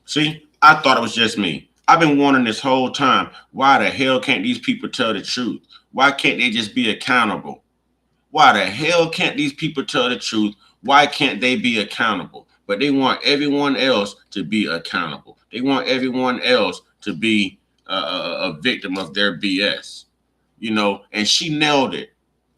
See, I thought it was just me. I've been wondering this whole time, why the hell can't these people tell the truth? Why can't they just be accountable? Why the hell can't these people tell the truth? Why can't they be accountable? But they want everyone else to be accountable. They want everyone else to be a victim of their BS, you know, and she nailed it.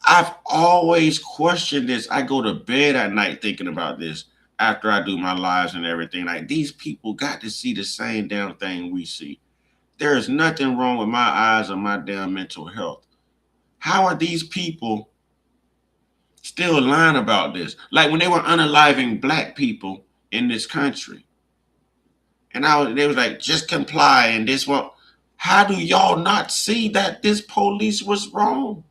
I've always questioned this. I go to bed at night thinking about this after I do my lives and everything. Like, these people got to see the same damn thing we see. There is nothing wrong with my eyes or my damn mental health. How are these people still lying about this? Like when they were unaliving Black people in this country, and they was like, just comply and this one. How do y'all not see that this police was wrong?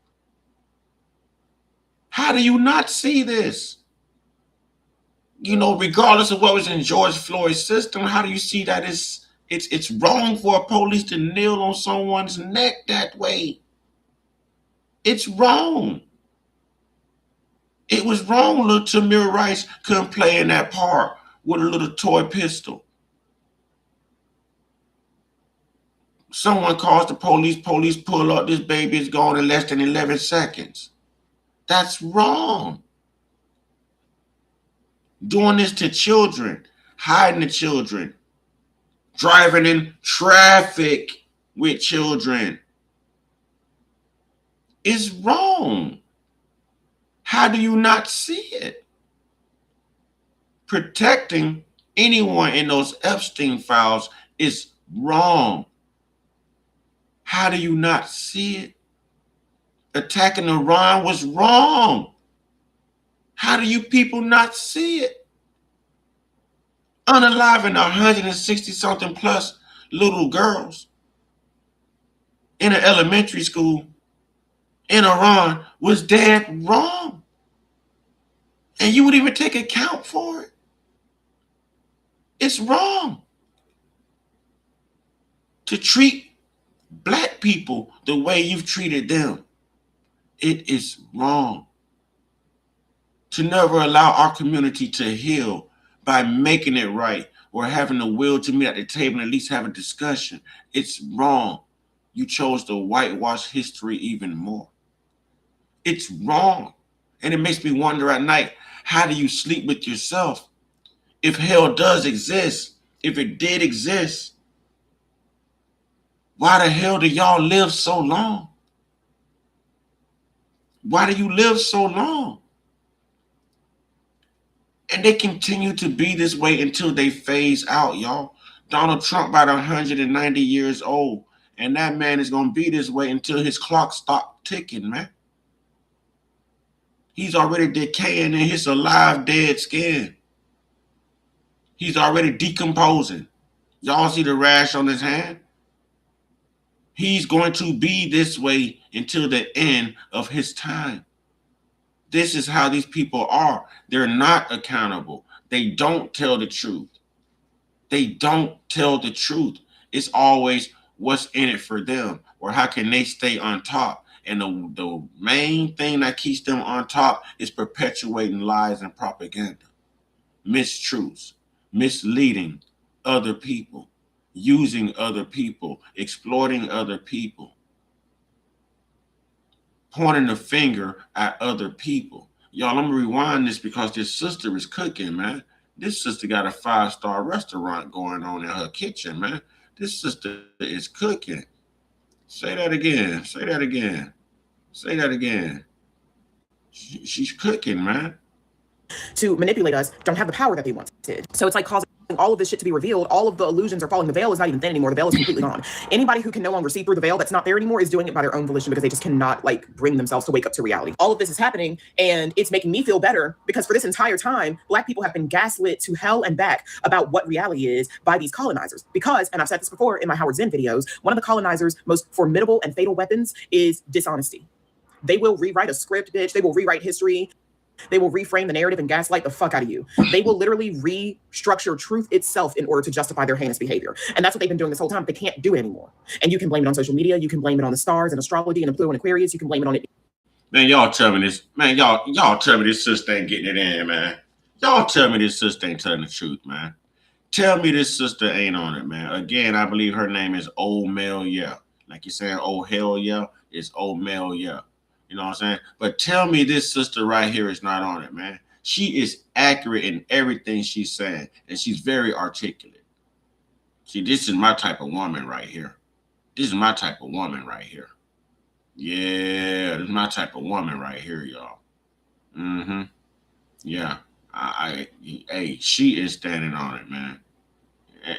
How do you not see this? You know, regardless of what was in George Floyd's system, how do you see that it's wrong for a police to kneel on someone's neck that way? It's wrong. It was wrong little Tamir Rice couldn't play in that part with a little toy pistol. Someone calls the police pull up, this baby is gone in less than 11 seconds. That's wrong. Doing this to children, hiding the children, driving in traffic with children is wrong. How do you not see it? Protecting anyone in those Epstein files is wrong. How do you not see it? Attacking Iran was wrong. How do you people not see it? Unaliving 160 something plus little girls in an elementary school in Iran was dead wrong. And you would even take account for it. It's wrong to treat black people the way you've treated them. It is wrong to never allow our community to heal by making it right or having the will to meet at the table and at least have a discussion. It's wrong. You chose to whitewash history even more. It's wrong. And it makes me wonder at night, how do you sleep with yourself? If hell does exist, if it did exist, why the hell do y'all live so long? Why do you live so long? And they continue to be this way until they phase out, y'all. Donald Trump about 190 years old, and that man is going to be this way until his clock stops ticking, man. He's already decaying in his alive dead skin. He's already decomposing. Y'all see the rash on his hand? He's going to be this way until the end of his time. This is how these people are. They're not accountable. They don't tell the truth. They don't tell the truth. It's always what's in it for them or how can they stay on top. And the main thing that keeps them on top is perpetuating lies and propaganda, mistruths, misleading other people, using other people, exploiting other people, pointing the finger at other people. Y'all, I'm gonna rewind this because this sister is cooking, man. This sister got a 5-star restaurant going on in her kitchen, man. This sister is cooking. Say that again. Say that again. Say that again. She's cooking, man. To manipulate us don't have the power that they wanted. So it's like causing all of this shit to be revealed. All of the illusions are falling. The veil is not even thin anymore. The veil is completely gone. Anybody who can no longer see through the veil that's not there anymore is doing it by their own volition because they just cannot like bring themselves to wake up to reality. All of this is happening and it's making me feel better because for this entire time, Black people have been gaslit to hell and back about what reality is by these colonizers. Because, and I've said this before in my Howard Zinn videos, one of the colonizers' most formidable and fatal weapons is dishonesty. They will rewrite a script, bitch. They will rewrite history. They will reframe the narrative and gaslight the fuck out of you. They will literally restructure truth itself in order to justify their heinous behavior. And that's what they've been doing this whole time. They can't do it anymore. And you can blame it on social media. You can blame it on the stars and astrology and the Pluto and Aquarius. You can blame it on it. Man, y'all tell me this. Man, y'all tell me this sister ain't getting it in, man. Y'all tell me this sister ain't telling the truth, man. Tell me this sister ain't on it, man. Again, I believe her name is Old Mel Yeah. Like you're saying, oh hell yeah, it's Old Mel Yeah. You know what I'm saying? But tell me this sister right here is not on it, man. She is accurate in everything she's saying, and she's very articulate. See, this is my type of woman right here. This is my type of woman right here. Yeah, this is my type of woman right here, y'all. Mm-hmm. Yeah. Hey, she is standing on it, man.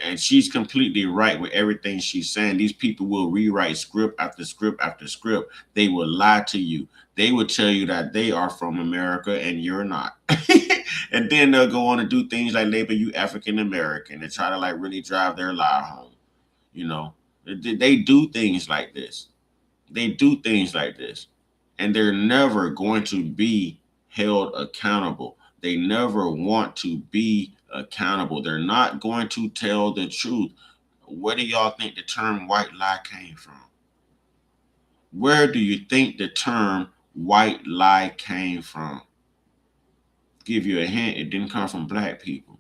And she's completely right with everything she's saying. These people will rewrite script after script after script. They will lie to you. They will tell you that they are from America and you're not. And then they'll go on and do things like label you African American and try to like really drive their lie home. You know, they do things like this. They do things like this. And they're never going to be held accountable. They never want to be accountable. They're not going to tell the truth. Where do y'all think the term white lie came from? Where do you think the term white lie came from? Give you a hint, it didn't come from black people.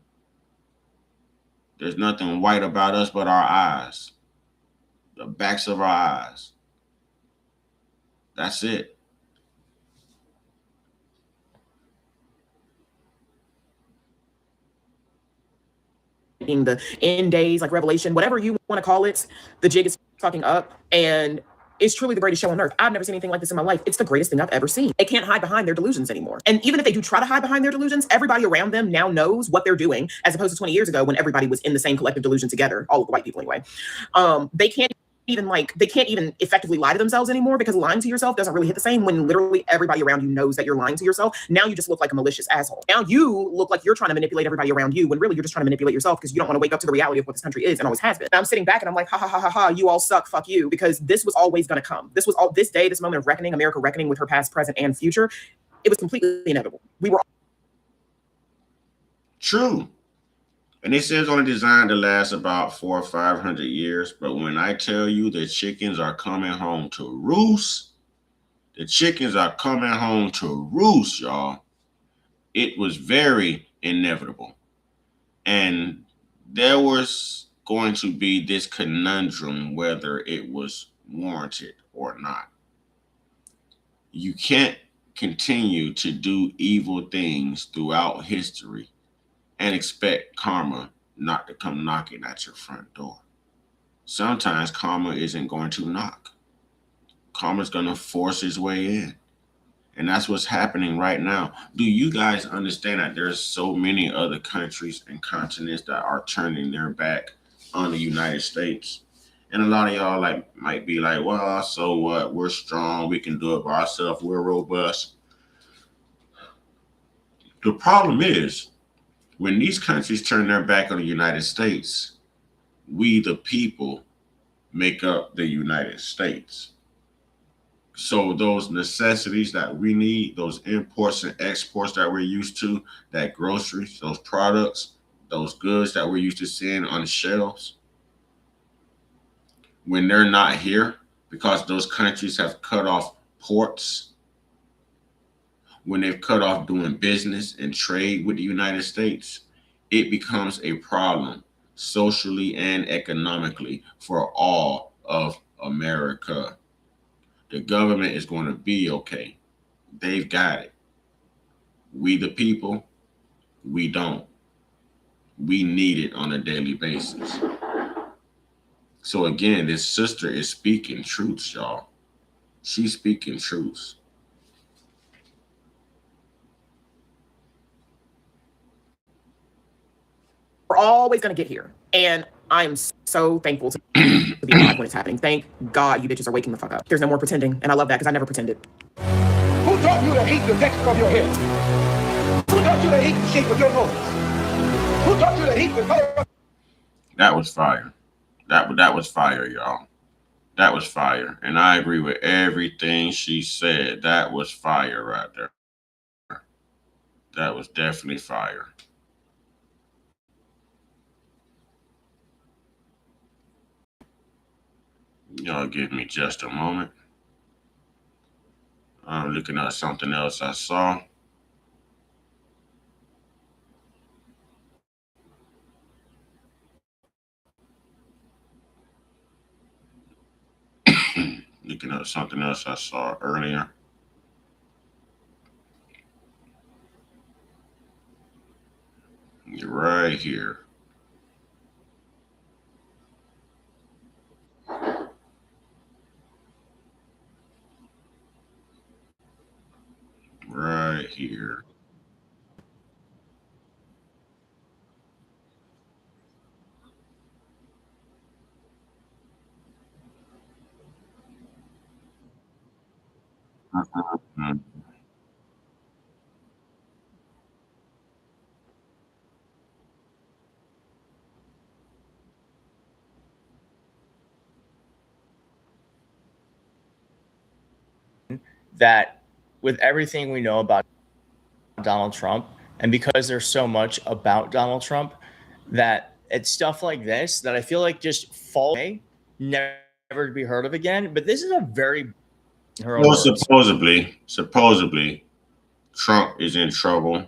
There's nothing white about us but our eyes, the backs of our eyes. That's it. The end days, like Revelation, whatever you want to call it, the jig is fucking up. And it's truly the greatest show on earth. I've never seen anything like this in my life. It's the greatest thing I've ever seen. They can't hide behind their delusions anymore. And even if they do try to hide behind their delusions, everybody around them now knows what they're doing, as opposed to 20 years ago when everybody was in the same collective delusion together, all of the white people anyway. They can't even effectively lie to themselves anymore, because lying to yourself doesn't really hit the same when literally everybody around you knows that you're lying to yourself. Now you just look like a malicious asshole. Now you look like you're trying to manipulate everybody around you, when really you're just trying to manipulate yourself because you don't want to wake up to the reality of what this country is and always has been. And I'm sitting back and I'm like, ha ha ha ha ha, you all suck, fuck you, because this was always going to come. This was all this day, this moment of reckoning, America reckoning with her past, present, and future. It was completely inevitable. We were true. And they say it's only designed to last about 400 or 500 years. But when I tell you the chickens are coming home to roost, the chickens are coming home to roost, y'all. It was very inevitable. And there was going to be this conundrum whether it was warranted or not. You can't continue to do evil things throughout history and expect karma not to come knocking at your front door. Sometimes karma isn't going to knock. Karma's going to force its way in. And that's what's happening right now. Do you guys understand that there's so many other countries and continents that are turning their back on the United States? And a lot of y'all might be like, well, so what? We're strong. We can do it by ourselves. We're robust. The problem is, when these countries turn their back on the United States, we, the people, make up the United States. So those necessities that we need, those imports and exports that we're used to, that groceries, those products, those goods that we're used to seeing on the shelves, when they're not here because those countries have cut off ports, when they've cut off doing business and trade with the United States, it becomes a problem socially and economically for all of America. The government is going to be okay. They've got it. We, the people, we don't. We need it on a daily basis. So again, this sister is speaking truths, y'all. She's speaking truths. We're always going to get here. And I'm so thankful to be alive when it's happening. Thank God you bitches are waking the fuck up. There's no more pretending. And I love that because I never pretended. Who taught you to hate the texture of your hair? Who taught you to hate the shape of your nose? Who taught you to hate the color? That was fire. That was fire, y'all. That was fire. And I agree with everything she said. That was fire right there. That was definitely fire. Y'all give me just a moment. I'm looking at something else I saw. Looking at something else I saw earlier. You're right here. Right here. Mhm. That with everything we know about Donald Trump, and because there's so much about Donald Trump, that it's stuff like this that I feel like just fall away, never to be heard of again. But this is a very her own Well, words. supposedly, Trump is in trouble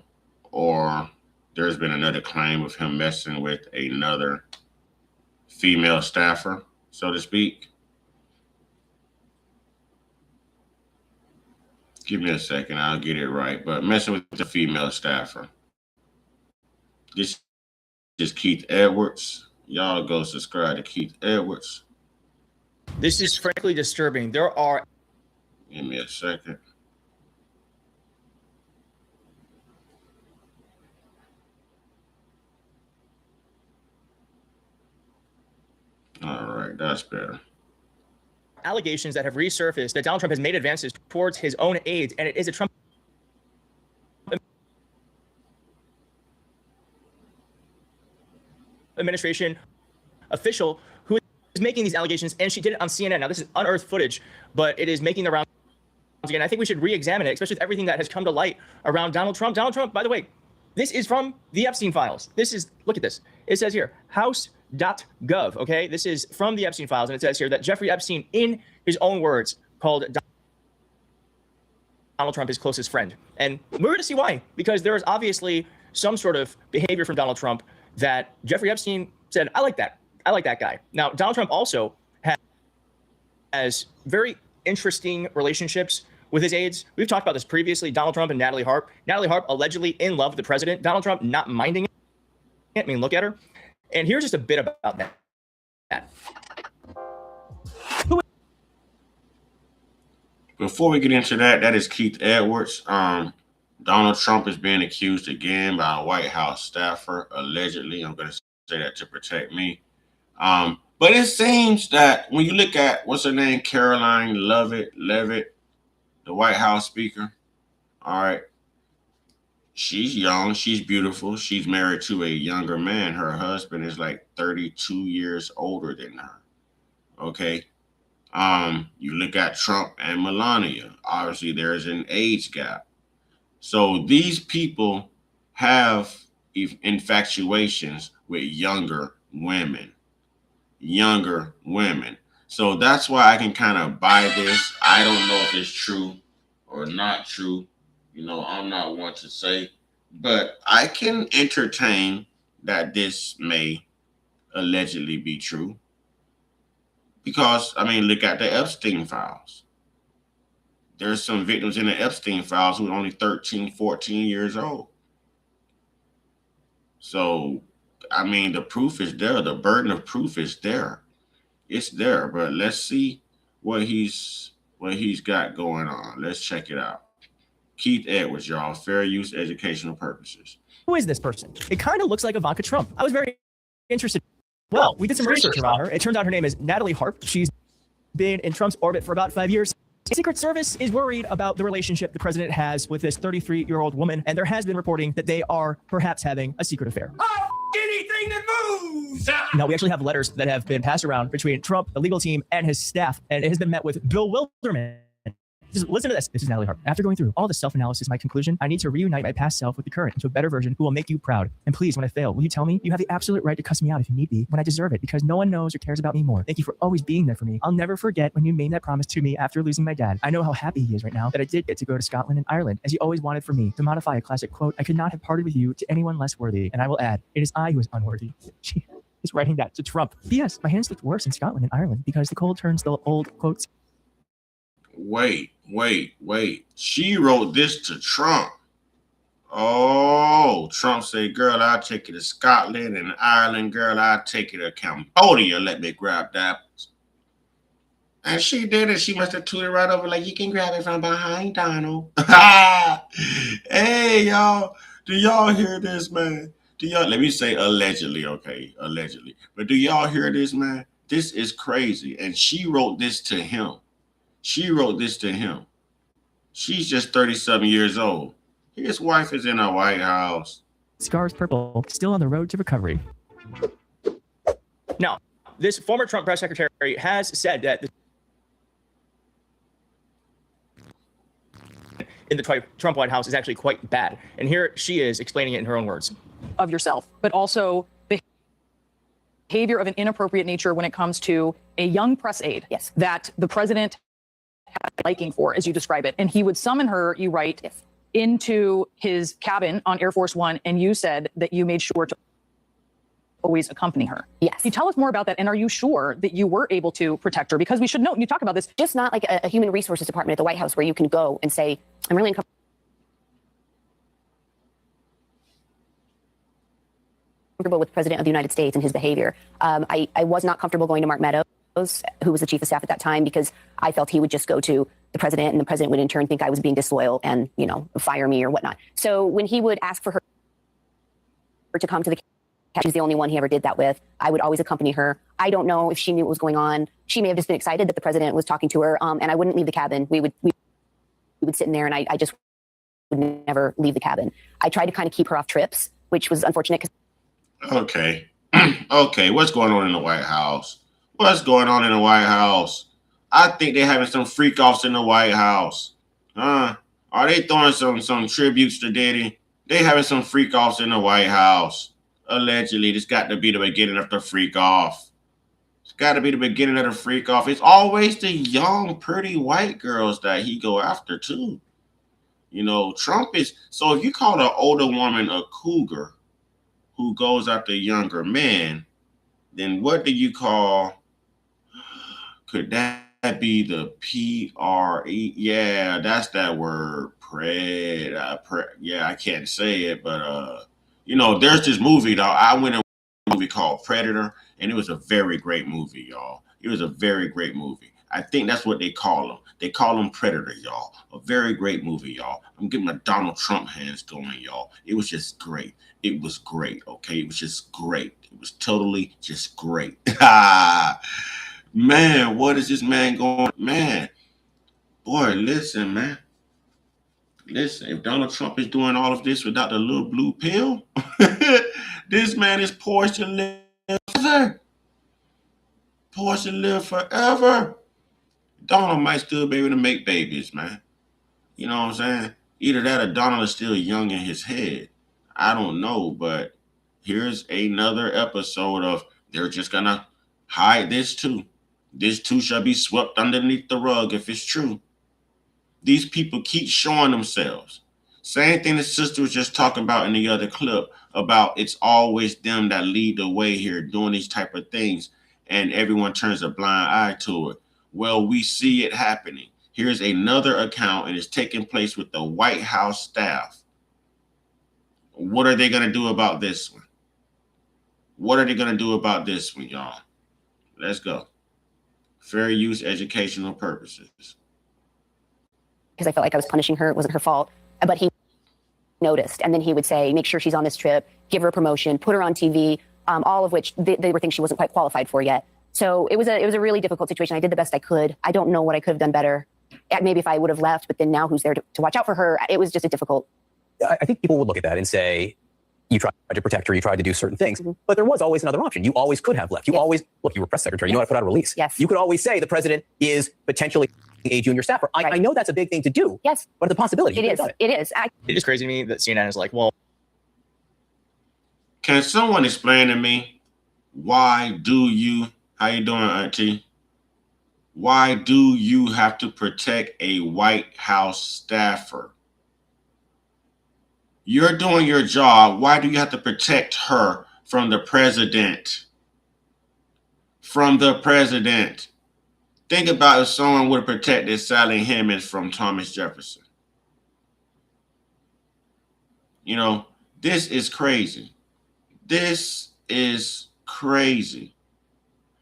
or there's been another claim of him messing with another female staffer, so to speak. Give me a second, I'll get it right. But messing with the female staffer. This is Keith Edwards. Y'all go subscribe to Keith Edwards. This is frankly disturbing. There are. Give me a second. All right, that's better. Allegations that have resurfaced that Donald Trump has made advances towards his own aides, and it is a Trump administration official who is making these allegations, and she did it on CNN. Now, this is unearthed footage, but it is making the rounds again. I think we should re-examine it, especially with everything that has come to light around Donald Trump. Donald Trump, by the way, this is from the Epstein files. This is, look at this. It says here, house.gov, okay? This is from the Epstein files, and it says here that Jeffrey Epstein, in his own words, called Donald Trump his closest friend. And we're going to see why, because there is obviously some sort of behavior from Donald Trump that Jeffrey Epstein said, I like that. I like that guy. Now, Donald Trump also has very interesting relationships with his aides. We've talked about this previously, Donald Trump and Natalie Harp. Natalie Harp allegedly in love with the president. Donald Trump not minding it. I mean, look at her. And here's just a bit about that. Before we get into that, that is Keith Edwards. Donald Trump is being accused again by a White House staffer, allegedly. I'm going to say that to protect me. But it seems that when you look at, what's her name, Caroline Levitt, the White House speaker, all right, she's young, she's beautiful, she's married to a younger man. Her husband is like 32 years older than her, okay? You look at Trump and Melania, obviously there's an age gap. So these people have infatuations with younger women. So that's why I can kind of buy this. I don't know if it's true or not true. You know, I'm not one to say, but I can entertain that this may allegedly be true. Because, I mean, look at the Epstein files. There's some victims in the Epstein files who are only 13, 14 years old. So, I mean, the proof is there. The burden of proof is there. It's there, but let's see what he's got going on. Let's check it out. Keith Edwards, y'all, fair use educational purposes. Who is this person? It kind of looks like Ivanka Trump. I was very interested. Well, we did some research around her. It turns out her name is Natalie Harp. She's been in Trump's orbit for about 5 years. The Secret Service is worried about the relationship the president has with this 33-year-old woman, and there has been reporting that they are perhaps having a secret affair. Anything that moves! Now, we actually have letters that have been passed around between Trump, the legal team, and his staff, and it has been met with Bill Wilderman. Just listen to this. This is Natalie Harp. After going through all the self-analysis, my conclusion, I need to reunite my past self with the current into a better version who will make you proud. And please, when I fail, will you tell me? You have the absolute right to cuss me out if you need be, when I deserve it, because no one knows or cares about me more. Thank you for always being there for me. I'll never forget when you made that promise to me after losing my dad. I know how happy he is right now that I did get to go to Scotland and Ireland, as you always wanted for me. To modify a classic quote, I could not have parted with you to anyone less worthy. And I will add, it is I who is unworthy. She is writing that to Trump. P.S. My hands looked worse in Scotland and Ireland because the cold turns the old quotes. Wait. She wrote this to Trump. Oh, Trump said, girl, I'll take you to Scotland and Ireland. Girl, I'll take you to Cambodia. Let me grab that. And she did it. She must have tweeted right over like, you can grab it from behind, Donald. Hey, y'all. Do y'all hear this, man? Let me say allegedly, okay? Allegedly. But do y'all hear this, man? This is crazy. And she wrote this to him. She's just 37 years old. His wife is in the White House. Scars purple, still on the road to recovery. Now, this former Trump press secretary has said that in the Trump White House is actually quite bad. And here she is explaining it in her own words. Of yourself, but also behavior of an inappropriate nature when it comes to a young press aide that the president had a liking for, as you describe it. And he would summon her, you write, into his cabin on Air Force One, and you said that you made sure to always accompany her. Yes. Can you tell us more about that? And are you sure that you were able to protect her? Because we should note, and you talk about this. Just not like a human resources department at the White House where you can go and say, I'm really uncomfortable with the President of the United States and his behavior. I was not comfortable going to Mark Meadows, who was the chief of staff at that time, because I felt he would just go to the president, and the president would in turn think I was being disloyal and, you know, fire me or whatnot. So when he would ask for her to come to the she's the only one he ever did that with. I would always accompany her. I don't know if she knew what was going on. She may have just been excited that the president was talking to her. And I wouldn't leave the cabin. We would sit in there, and I just would never leave the cabin. I tried to kind of keep her off trips, which was unfortunate. Okay. Okay. What's going on in the White House? What's going on in the White House? I think they're having some freak offs in the White House. Are they throwing some tributes to Diddy? They having some freak offs in the White House. Allegedly, this got to be the beginning of the freak off. It's got to be the beginning of the freak off. It's always the young, pretty white girls that he go after too. You know, Trump is, so if you call an older woman a cougar who goes after younger men, then what do you call, could that be the P-R-E? Yeah, that's that word. Yeah, I can't say it, but you know, there's this movie, though. I went in a movie called Predator, and it was a very great movie, y'all. It was a very great movie. I think that's what they call them. They call them Predator, y'all. A very great movie, y'all. I'm getting my Donald Trump hands going, y'all. It was just great. It was great, okay? It was just great. It was totally just great. Man, what is this man going? Man, boy, listen, man. Listen, if Donald Trump is doing all of this without the little blue pill, this man is poised to live forever. Poised to live forever. Donald might still be able to make babies, man. You know what I'm saying? Either that or Donald is still young in his head. I don't know, but here's another episode of they're just gonna hide this too. This too shall be swept underneath the rug if it's true. These people keep showing themselves. Same thing the sister was just talking about in the other clip about it's always them that lead the way here doing these type of things, and everyone turns a blind eye to it. Well, we see it happening. Here's another account, and it's taking place with the White House staff. What are they going to do about this one? What are they going to do about this one, y'all? Let's go. Fair use educational purposes. Because I felt like I was punishing her. It wasn't her fault. But he noticed. And then he would say, make sure she's on this trip, give her a promotion, put her on TV, all of which they were things she wasn't quite qualified for yet. So it was a really difficult situation. I did the best I could. I don't know what I could have done better. Maybe if I would have left, but then now who's there to watch out for her? It was just a difficult. I think people would look at that and say, you tried to protect her, you tried to do certain things, but there was always another option. You always could have left. You always, look, you were press secretary, you know how to put out a release. Yes. You could always say the president is potentially a junior staffer. I know that's a big thing to do. Yes. But it's a possibility. It is. It is. It is crazy to me that CNN is like, well. Can someone explain to me why do you, how you doing, Auntie? Why do you have to protect a White House staffer? You're doing your job. Why do you have to protect her from the president? From the president. Think about if someone would have protected Sally Hemings from Thomas Jefferson. You know, this is crazy. This is crazy.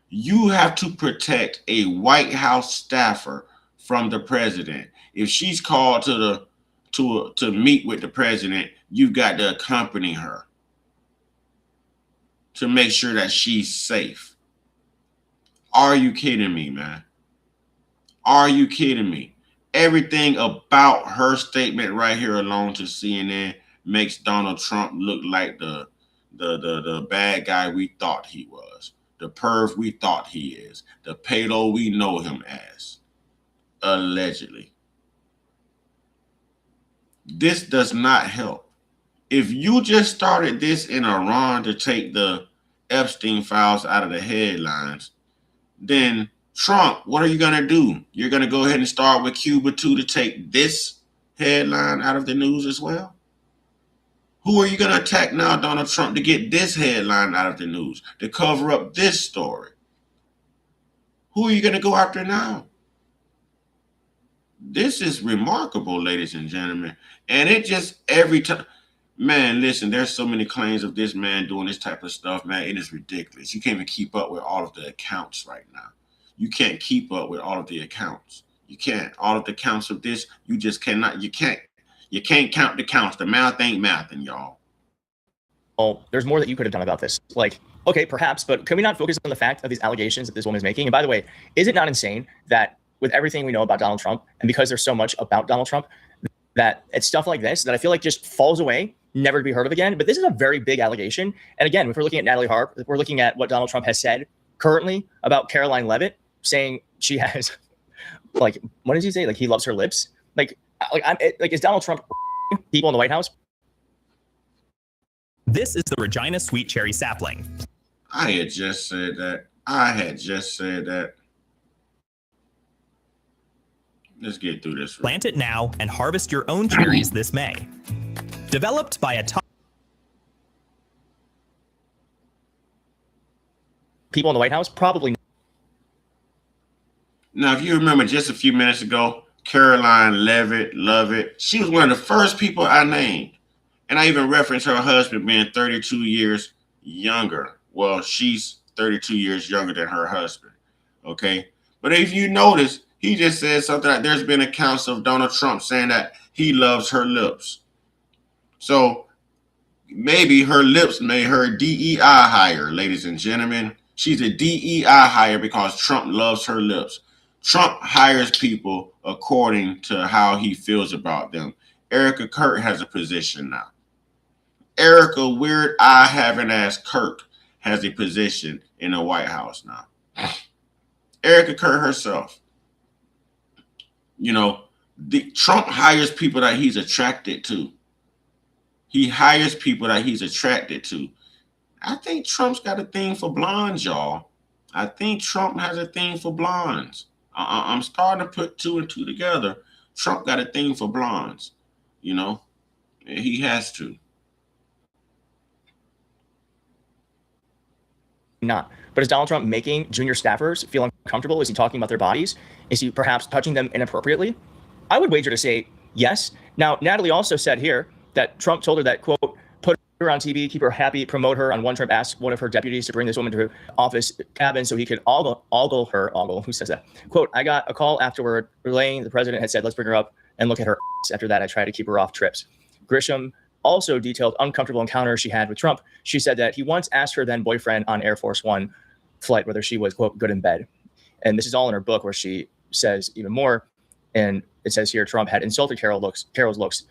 You have to protect a White House staffer from the president. If she's called to meet with the president, you've got to accompany her to make sure that she's safe. Are you kidding me, man? Are you kidding me? Everything about her statement right here alone to CNN makes Donald Trump look like the bad guy we thought he was, the perv we thought he is, the pedo we know him as, allegedly. This does not help. If you just started this in Iran to take the Epstein files out of the headlines, then Trump, what are you going to do? You're going to go ahead and start with Cuba too to take this headline out of the news as well? Who are you going to attack now, Donald Trump, to get this headline out of the news, to cover up this story? Who are you going to go after now? This is remarkable, ladies and gentlemen. And it just every time, man, listen, there's so many claims of this man doing this type of stuff, man. It is ridiculous. You can't even keep up with all of the accounts right now. You can't keep up with all of the accounts. You can't. All of the counts of this, you just cannot. You can't count the counts. The math ain't mathing, y'all. Oh, there's more that you could have done about this. Like, okay, perhaps, but can we not focus on the fact of these allegations that this woman is making? And by the way, is it not insane that with everything we know about Donald Trump, and because there's so much about Donald Trump, that it's stuff like this that I feel like just falls away, never to be heard of again? But this is a very big allegation. And again, if we're looking at Natalie Harp, we're looking at what Donald Trump has said currently about Caroline Levitt, saying she has, like, what does he say? Like, he loves her lips. Like is Donald Trump people in the White House? This is the Regina Sweet Cherry Sapling. I had just said that. Let's get through this. Plant it now and harvest your own cherries this May. Developed by a top people in the White House? Probably. Now, if you remember just a few minutes ago, Caroline Levitt, she was one of the first people I named. And I even referenced her husband being 32 years younger. Well, she's 32 years younger than her husband. Okay. But if you notice, he just said something like there's been accounts of Donald Trump saying that he loves her lips. So maybe her lips made her DEI hire, ladies and gentlemen. She's a DEI hire because Trump loves her lips. Trump hires people according to how he feels about them. Erica Kirk has a position now. Erica Weird Eye having ass Kirk has a position in the White House now. Erica Kirk herself. You know, Trump hires people that he's attracted to. He hires people that he's attracted to. I think Trump's got a thing for blondes, y'all. I think Trump has a thing for blondes. I'm starting to put two and two together. Trump got a thing for blondes. You know, he has to. Not. But is Donald Trump making junior staffers feel uncomfortable? Is he talking about their bodies? Is he perhaps touching them inappropriately? I would wager to say yes. Now, Natalie also said here that Trump told her that, quote, put her on TV, keep her happy, promote her. On one Trump asked one of her deputies to bring this woman to her office cabin so he could ogle her. Who says that? Quote, I got a call afterward relaying the president had said, let's bring her up and look at her ass. After that, I tried to keep her off trips. Grisham also detailed uncomfortable encounters she had with Trump. She said that he once asked her then boyfriend on Air Force One flight whether she was, quote, good in bed. And this is all in her book where she says even more. And it says here, Trump had insulted Carol's looks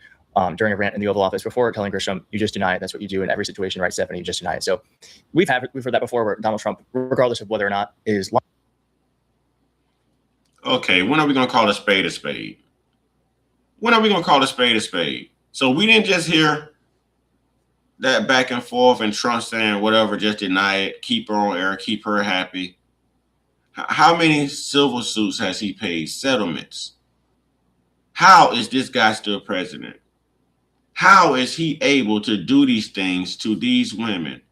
during a rant in the Oval Office before telling Grisham, you just deny it. That's what you do in every situation, right, Stephanie? You just deny it. So we've heard that before where Donald Trump, regardless of whether or not is. Okay, when are we going to call a spade a spade? When are we going to call a spade a spade? So we didn't just hear that back and forth and Trump saying whatever, just deny it, keep her on air, keep her happy. How many civil suits has he paid? Settlements. How is this guy still president? How is he able to do these things to these women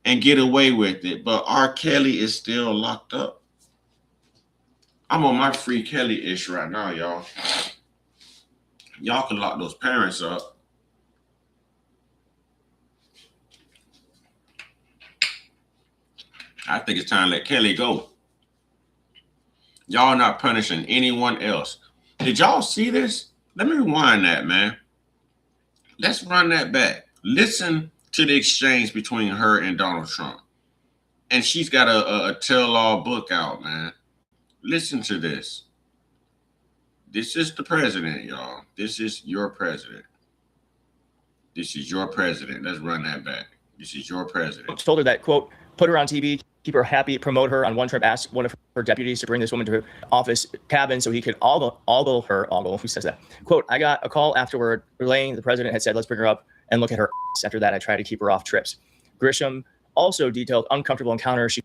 and get away with it? But R. Kelly is still locked up. I'm on my free Kelly-ish right now, y'all. Y'all can lock those parents up. I think it's time to let Kelly go. Y'all not punishing anyone else. Did y'all see this? Let me rewind that, man. Let's run that back. Listen to the exchange between her and Donald Trump. And she's got a tell-all book out, man. Listen to this. This is the president, y'all. This is your president. This is your president. Let's run that back. This is your president. Told her that, quote, put her on TV, keep her happy, promote her. On one trip, asked one of her deputies to bring this woman to her office cabin so he could ogle her. Who says that? Quote, I got a call afterward relaying the president had said, let's bring her up and look at her ass. After that, I tried to keep her off trips. Grisham also detailed uncomfortable encounters she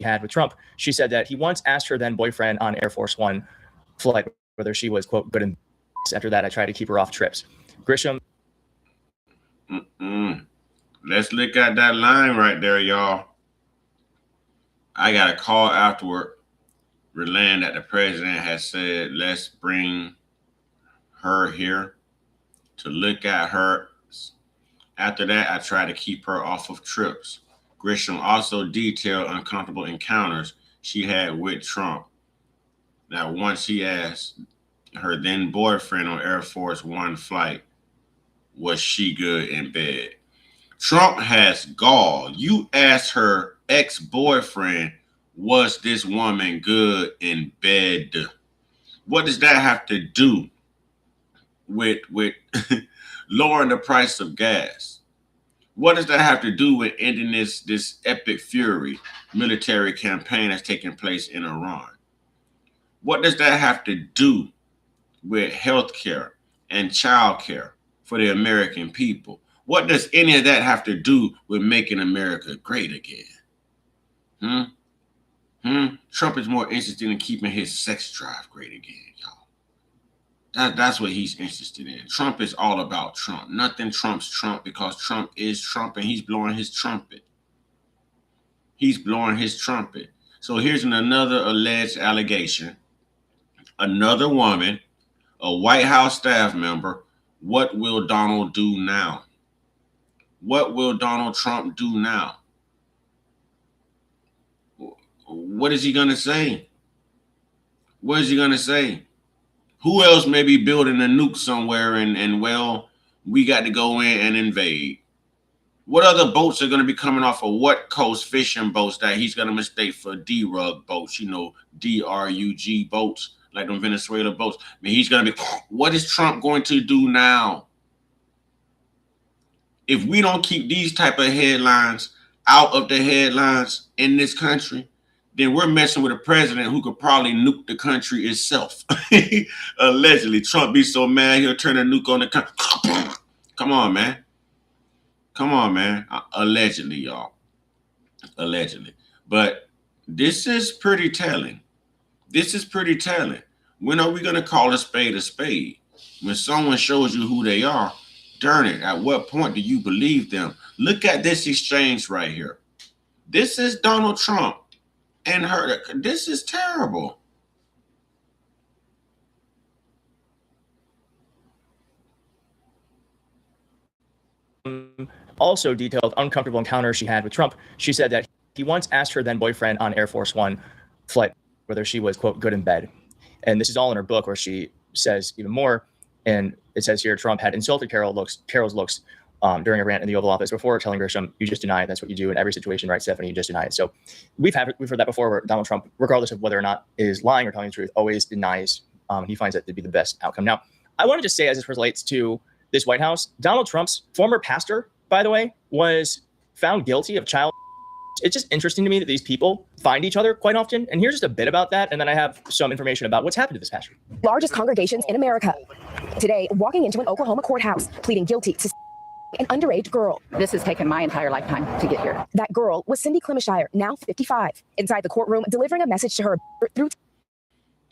had with Trump. She said that he once asked her then boyfriend on Air Force One flight whether she was, quote, good in. After that, I tried to keep her off trips. Grisham. Let's look at that line right there, y'all. I got a call afterward relaying that the president has said, let's bring her here to look at her. After that, I tried to keep her off of trips. Grisham also detailed uncomfortable encounters she had with Trump. Now, once he asked her then boyfriend on Air Force One flight, was she good in bed? Trump has gall. You asked her ex-boyfriend, was this woman good in bed? What does that have to do with lowering the price of gas? What does that have to do with ending this epic fury military campaign that's taking place in Iran? What does that have to do with health care and child care for the American people? What does any of that have to do with making America great again? Trump is more interested in keeping his sex drive great again, y'all. That's what he's interested in. Trump is all about Trump. Nothing trumps Trump because Trump is Trump and he's blowing his trumpet. He's blowing his trumpet. So here's another alleged allegation. Another woman, a White House staff member. What will Donald do now? What will Donald Trump do now? What is he going to say? What is he going to say? Who else may be building a nuke somewhere and well, we got to go in and invade? What other boats are going to be coming off of what coast, fishing boats that he's going to mistake for D-rug boats, D-R-U-G boats, like them Venezuela boats? I mean, he's going to be, what is Trump going to do now? If we don't keep these type of headlines out of the headlines in this country, then we're messing with a president who could probably nuke the country itself. Allegedly, Trump be so mad he'll turn a nuke on the country. Come on, man. Come on, man. Allegedly, y'all. Allegedly. But this is pretty telling. This is pretty telling. When are we going to call a spade a spade? When someone shows you who they are, darn it, at what point do you believe them? Look at this exchange right here. This is Donald Trump and her. This is terrible. Also detailed uncomfortable encounter she had with Trump. She said that he once asked her then boyfriend on Air Force One flight whether she was, quote, good in bed. And this is all in her book where she says even more. And it says here, Trump had insulted Carol's looks during a rant in the Oval Office before telling Grisham, you just deny it. That's what you do in every situation, right, Stephanie? You just deny it. So we've heard that before, where Donald Trump, regardless of whether or not is lying or telling the truth, always denies. He finds that to be the best outcome. Now, I want to just say, as this relates to this White House, Donald Trump's former pastor, by the way, was found guilty of child. It's just interesting to me that these people find each other quite often. And here's just a bit about that. And then I have some information about what's happened to this pastor. Largest congregations in America. Today, walking into an Oklahoma courthouse, pleading guilty to an underage girl. This has taken my entire lifetime to get here. That girl was Cindy Clemishire, now 55, inside the courtroom, delivering a message to her through.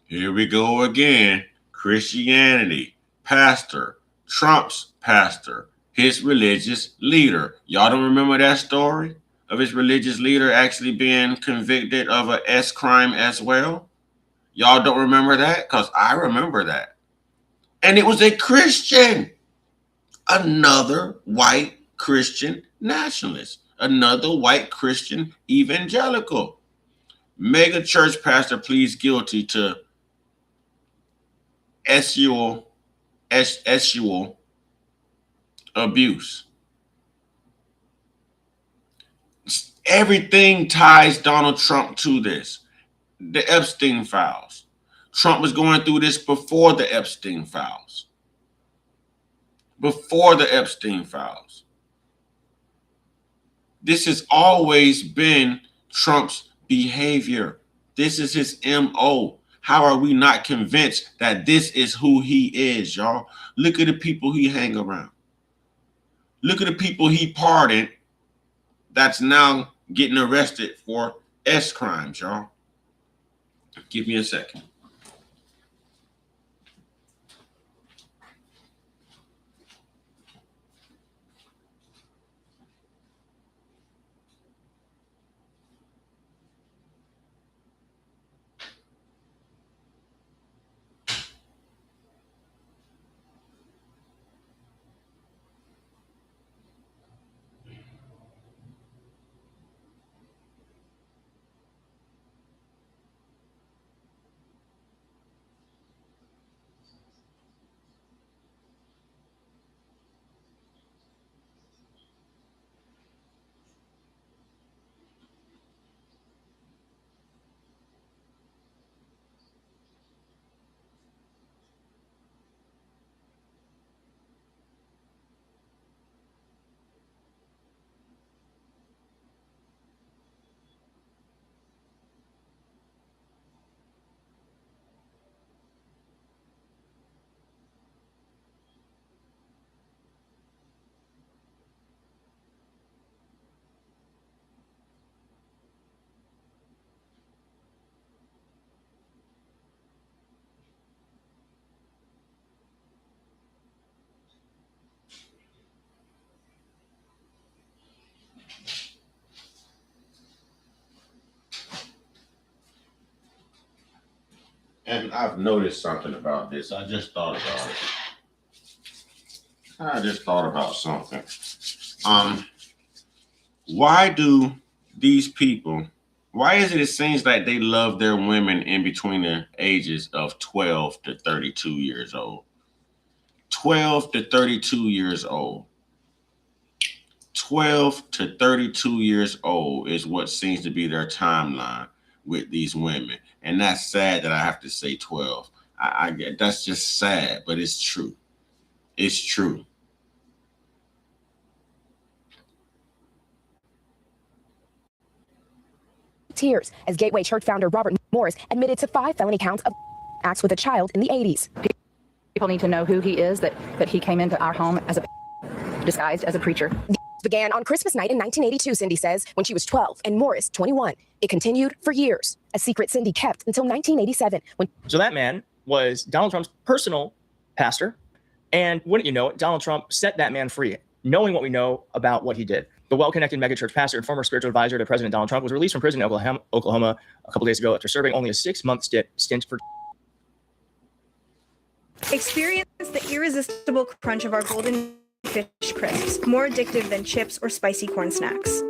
Here we go again. Christianity, pastor, Trump's pastor, his religious leader. Y'all don't remember that story of his religious leader actually being convicted of a S crime as well? Y'all don't remember that? Because I remember that. And it was a Christian. Another white Christian nationalist. Another white Christian evangelical. Mega church pastor pleads guilty to sexual abuse. Everything ties Donald Trump to this. The Epstein files. Trump was going through this before the Epstein files. Before the Epstein files. This has always been Trump's behavior. This is his MO. How are we not convinced that this is who he is, y'all? Look at the people he hang around. Look at the people he pardoned that's now getting arrested for S crimes, y'all. Give me a second. And I've noticed something about this. I just thought about it. I just thought about something. Why do these people, why is it seems like they love their women in between the ages of 12 to 32 years old? 12 to 32 years old. 12 to 32 years old is what seems to be their timeline with these women. And that's sad that I have to say 12. I get that's just sad, but it's true. It's true. Tears as Gateway Church founder Robert Morris admitted to 5 felony counts of acts with a child in the 80s. People need to know who he is, that he came into our home as a disguised as a preacher. Began on Christmas night in 1982, Cindy says, when she was 12 and Morris 21. It continued for years, a secret Cindy kept until 1987. So that man was Donald Trump's personal pastor. And wouldn't you know it, Donald Trump set that man free, knowing what we know about what he did. The well-connected megachurch pastor and former spiritual advisor to President Donald Trump was released from prison in Oklahoma a couple days ago after serving only a 6-month stint for. Experience the irresistible crunch of our golden fish crisps, more addictive than chips or spicy corn snacks.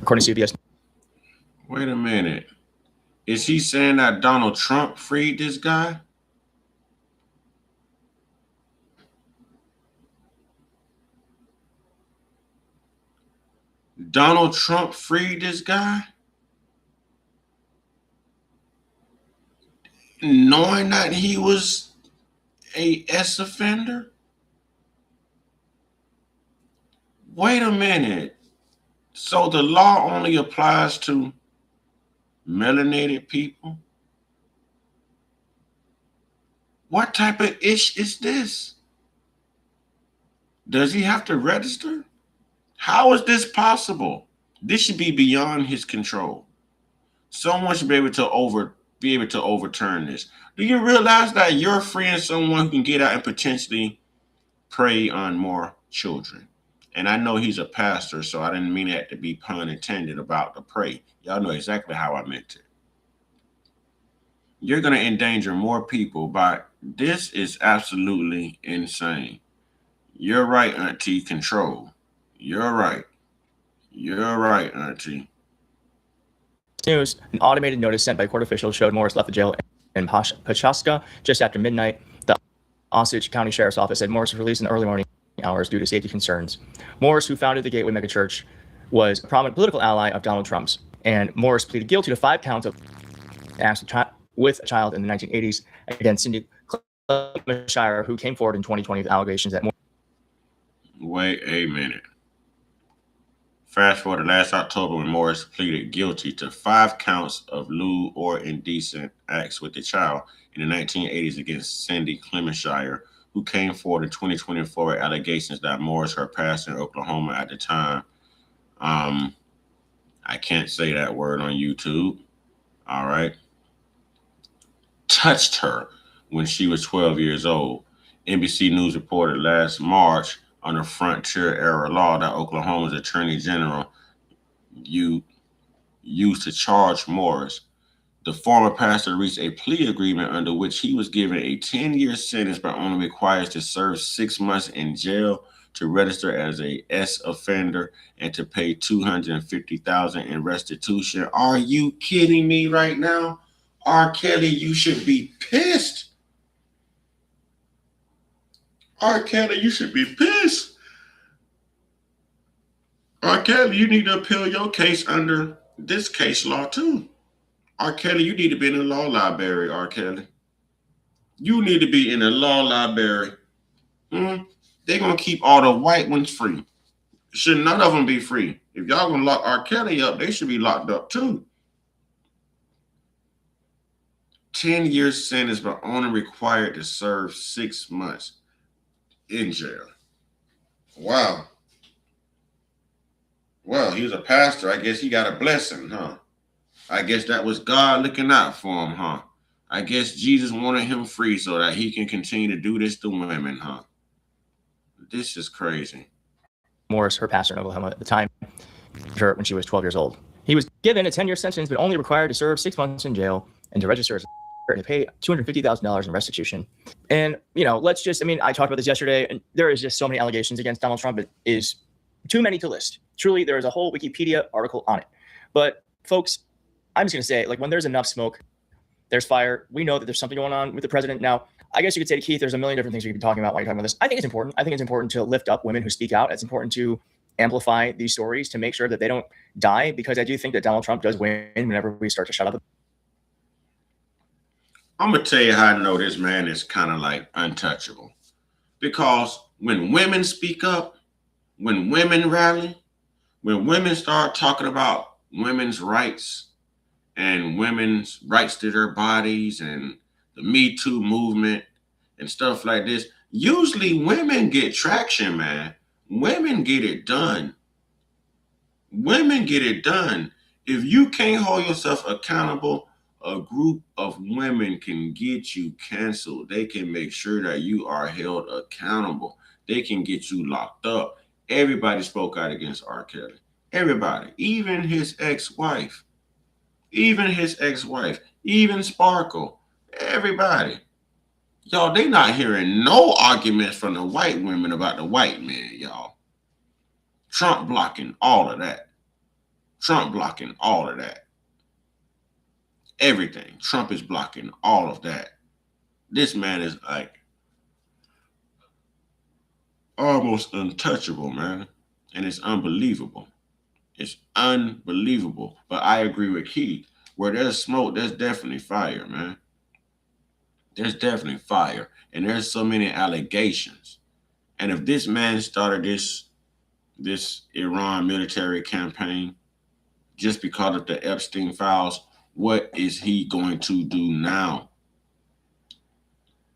According to CBS. Wait a minute. Is he saying that Donald Trump freed this guy? Donald Trump freed this guy? Knowing that he was a S offender? Wait a minute. So the law only applies to melanated people? What type of ish is this? Does he have to register? How is this possible? This should be beyond his control. Someone should be able to overturn this. Do you realize that you're freeing someone who can get out and potentially prey on more children? And I know he's a pastor, so I didn't mean that to be pun intended about the prey. Y'all know exactly how I meant it. You're going to endanger more people by this is absolutely insane. You're right, Auntie. Control. You're right. You're right, Auntie. News, an automated notice sent by court officials showed Morris left the jail in Pachaska just after midnight. The Osage County Sheriff's Office said Morris was released in the early morning hours due to safety concerns. Morris, who founded the Gateway megachurch, was a prominent political ally of Donald Trump's, and Morris pleaded guilty to 5 counts of acts with a child in the 1980s against Cindy Shire, who came forward in 2020 with allegations that. Wait a minute. Fast forward to last October when Morris pleaded guilty to 5 counts of lewd or indecent acts with the child in the 1980s against Cindy Shire, who came forward in 2024 with allegations that Morris, her pastor in Oklahoma at the time, I can't say that word on YouTube, all right, touched her when she was 12 years old. NBC News reported last March under Frontier Era law that Oklahoma's Attorney General used to charge Morris. The former pastor reached a plea agreement under which he was given a 10-year sentence but only requires to serve 6 months in jail, to register as a S offender, and to pay $250,000 in restitution. Are you kidding me right now? R. Kelly, you should be pissed. R. Kelly, you should be pissed. R. Kelly, you need to appeal your case under this case law too. R. Kelly, you need to be in the law library, R. Kelly. You need to be in the law library. They're going to keep all the white ones free. Should none of them be free? If y'all going to lock R. Kelly up, they should be locked up too. 10-year sentence, but only required to serve 6 months in jail. Wow. Well, he was a pastor. I guess he got a blessing, huh? I guess that was God looking out for him, huh? I guess Jesus wanted him free so that he can continue to do this to women, huh? This is crazy. Morris, her pastor in Oklahoma at the time, her when she was 12 years old. He was given a 10-year sentence, but only required to serve 6 months in jail and to register as and to pay $250,000 in restitution. And, you know, let's just, I mean, I talked about this yesterday, and there is just so many allegations against Donald Trump. It is too many to list. Truly, there is a whole Wikipedia article on it. But folks, I'm just going to say, like, when there's enough smoke, there's fire. We know that there's something going on with the president. Now, I guess you could say to Keith, there's a million different things we could be talking about while you're talking about this. I think it's important. I think it's important to lift up women who speak out. It's important to amplify these stories to make sure that they don't die, because I do think that Donald Trump does win whenever we start to shut up. I'm going to tell you how I know this man is kind of like untouchable. Because when women speak up, when women rally, when women start talking about women's rights and women's rights to their bodies and the Me Too movement and stuff like this, usually women get traction, man. Women get it done. Women get it done. If you can't hold yourself accountable, a group of women can get you canceled. They can make sure that you are held accountable. They can get you locked up. Everybody spoke out against R. Kelly. Everybody, even his ex-wife, even Sparkle, everybody. Y'all, they not hearing no arguments from the white women about the white men, y'all. Trump blocking all of that. Trump blocking all of that. Everything. Trump is blocking all of that. This man is like almost untouchable, man. And it's unbelievable. It's unbelievable. But I agree with Keith. Where there's smoke, there's definitely fire, man. There's definitely fire. And there's so many allegations. And if this man started this Iran military campaign just because of the Epstein files, what is he going to do now?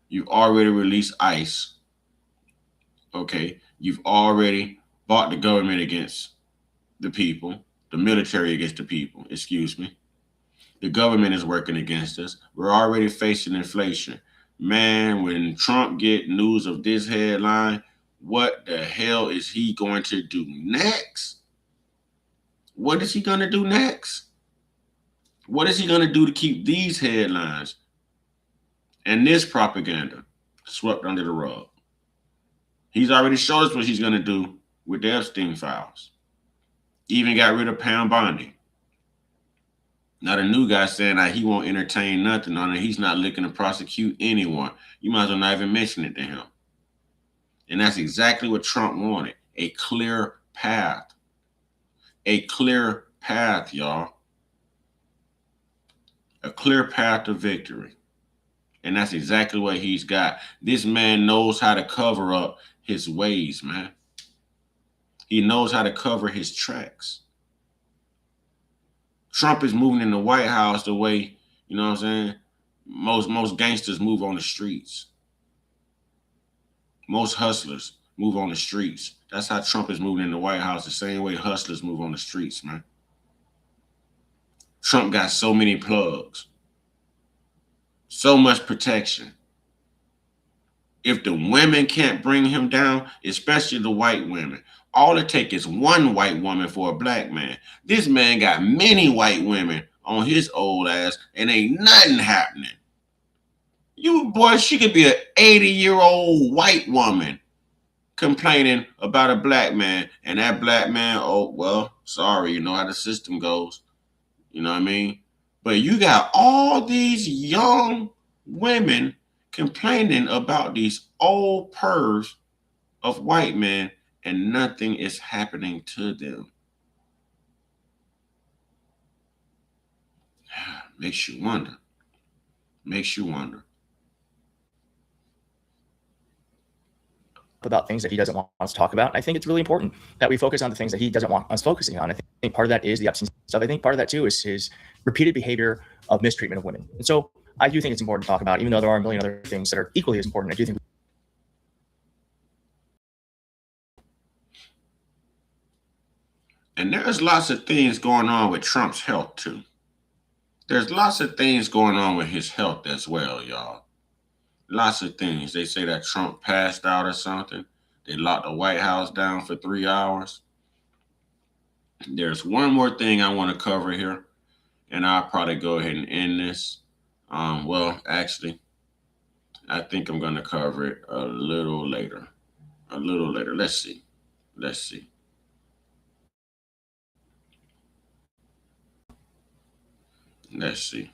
You've already released ICE. Okay. You've already bought the government against the people, the military against the people, excuse me. The government is working against us. We're already facing inflation. Man, when Trump get news of this headline, what the hell is he going to do next? What is he going to do next? What is he going to do to keep these headlines and this propaganda swept under the rug? He's already showed us what he's going to do with the Epstein files. Even got rid of Pam Bondi. Now the new guy saying that he won't entertain nothing on it. He's not looking to prosecute anyone. You might as well not even mention it to him. And that's exactly what Trump wanted. A clear path. A clear path, y'all. A clear path to victory. And that's exactly what he's got. This man knows how to cover up his ways, man. He knows how to cover his tracks. Trump is moving in the White House the way, you know what I'm saying, most gangsters move on the streets. Most hustlers move on the streets. That's how Trump is moving in the White House, the same way hustlers move on the streets, man. Trump got so many plugs. So much protection. If the women can't bring him down, especially the white women, all it takes is one white woman for a black man. This man got many white women on his old ass and ain't nothing happening. You boy, she could be an 80-year-old white woman complaining about a black man, and that black man, oh, well, sorry, you know how the system goes. You know what I mean? But you got all these young women complaining about these old pervs of white men, and nothing is happening to them. Makes you wonder. Makes you wonder. About things that he doesn't want us to talk about. I think it's really important that we focus on the things that he doesn't want us focusing on. I think part of that is the Epstein stuff. I think part of that too is his repeated behavior of mistreatment of women. And so I do think it's important to talk about, even though there are a million other things that are equally as important. I do think. And there's lots of things going on with Trump's health too. There's lots of things going on with his health as well, y'all. Lots of things. They say that Trump passed out or something. They locked the White House down for 3 hours. There's one more thing I want to cover here, and I'll probably go ahead and end this. Well, actually, I think I'm going to cover it a little later. A little later. Let's see. Let's see. Let's see.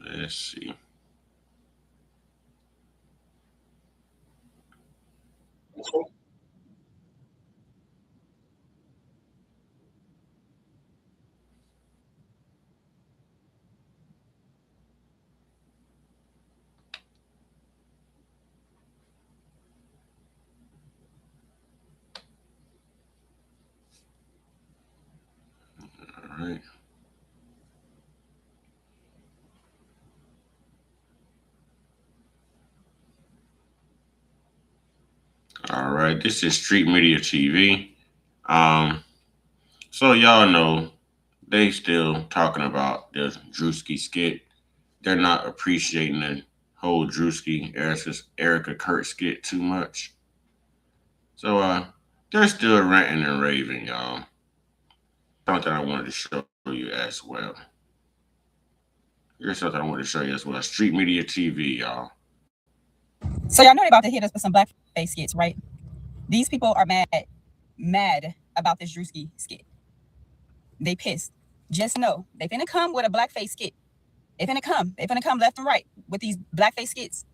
Let's see. All right. All right. This is Street Media TV. So y'all know they still talking about the Drewski skit. They're not appreciating the whole Drewski Erica Kurt skit too much. So they're still ranting and raving, y'all. Something I wanted to show you as well. Here's something I wanted to show you as well. Street Media TV, y'all. So y'all know they about to hit us with some blackface skits, right? These people are mad about this Drewski skit. They pissed. Just know they finna come with a blackface skit. They finna come left and right with these blackface skits.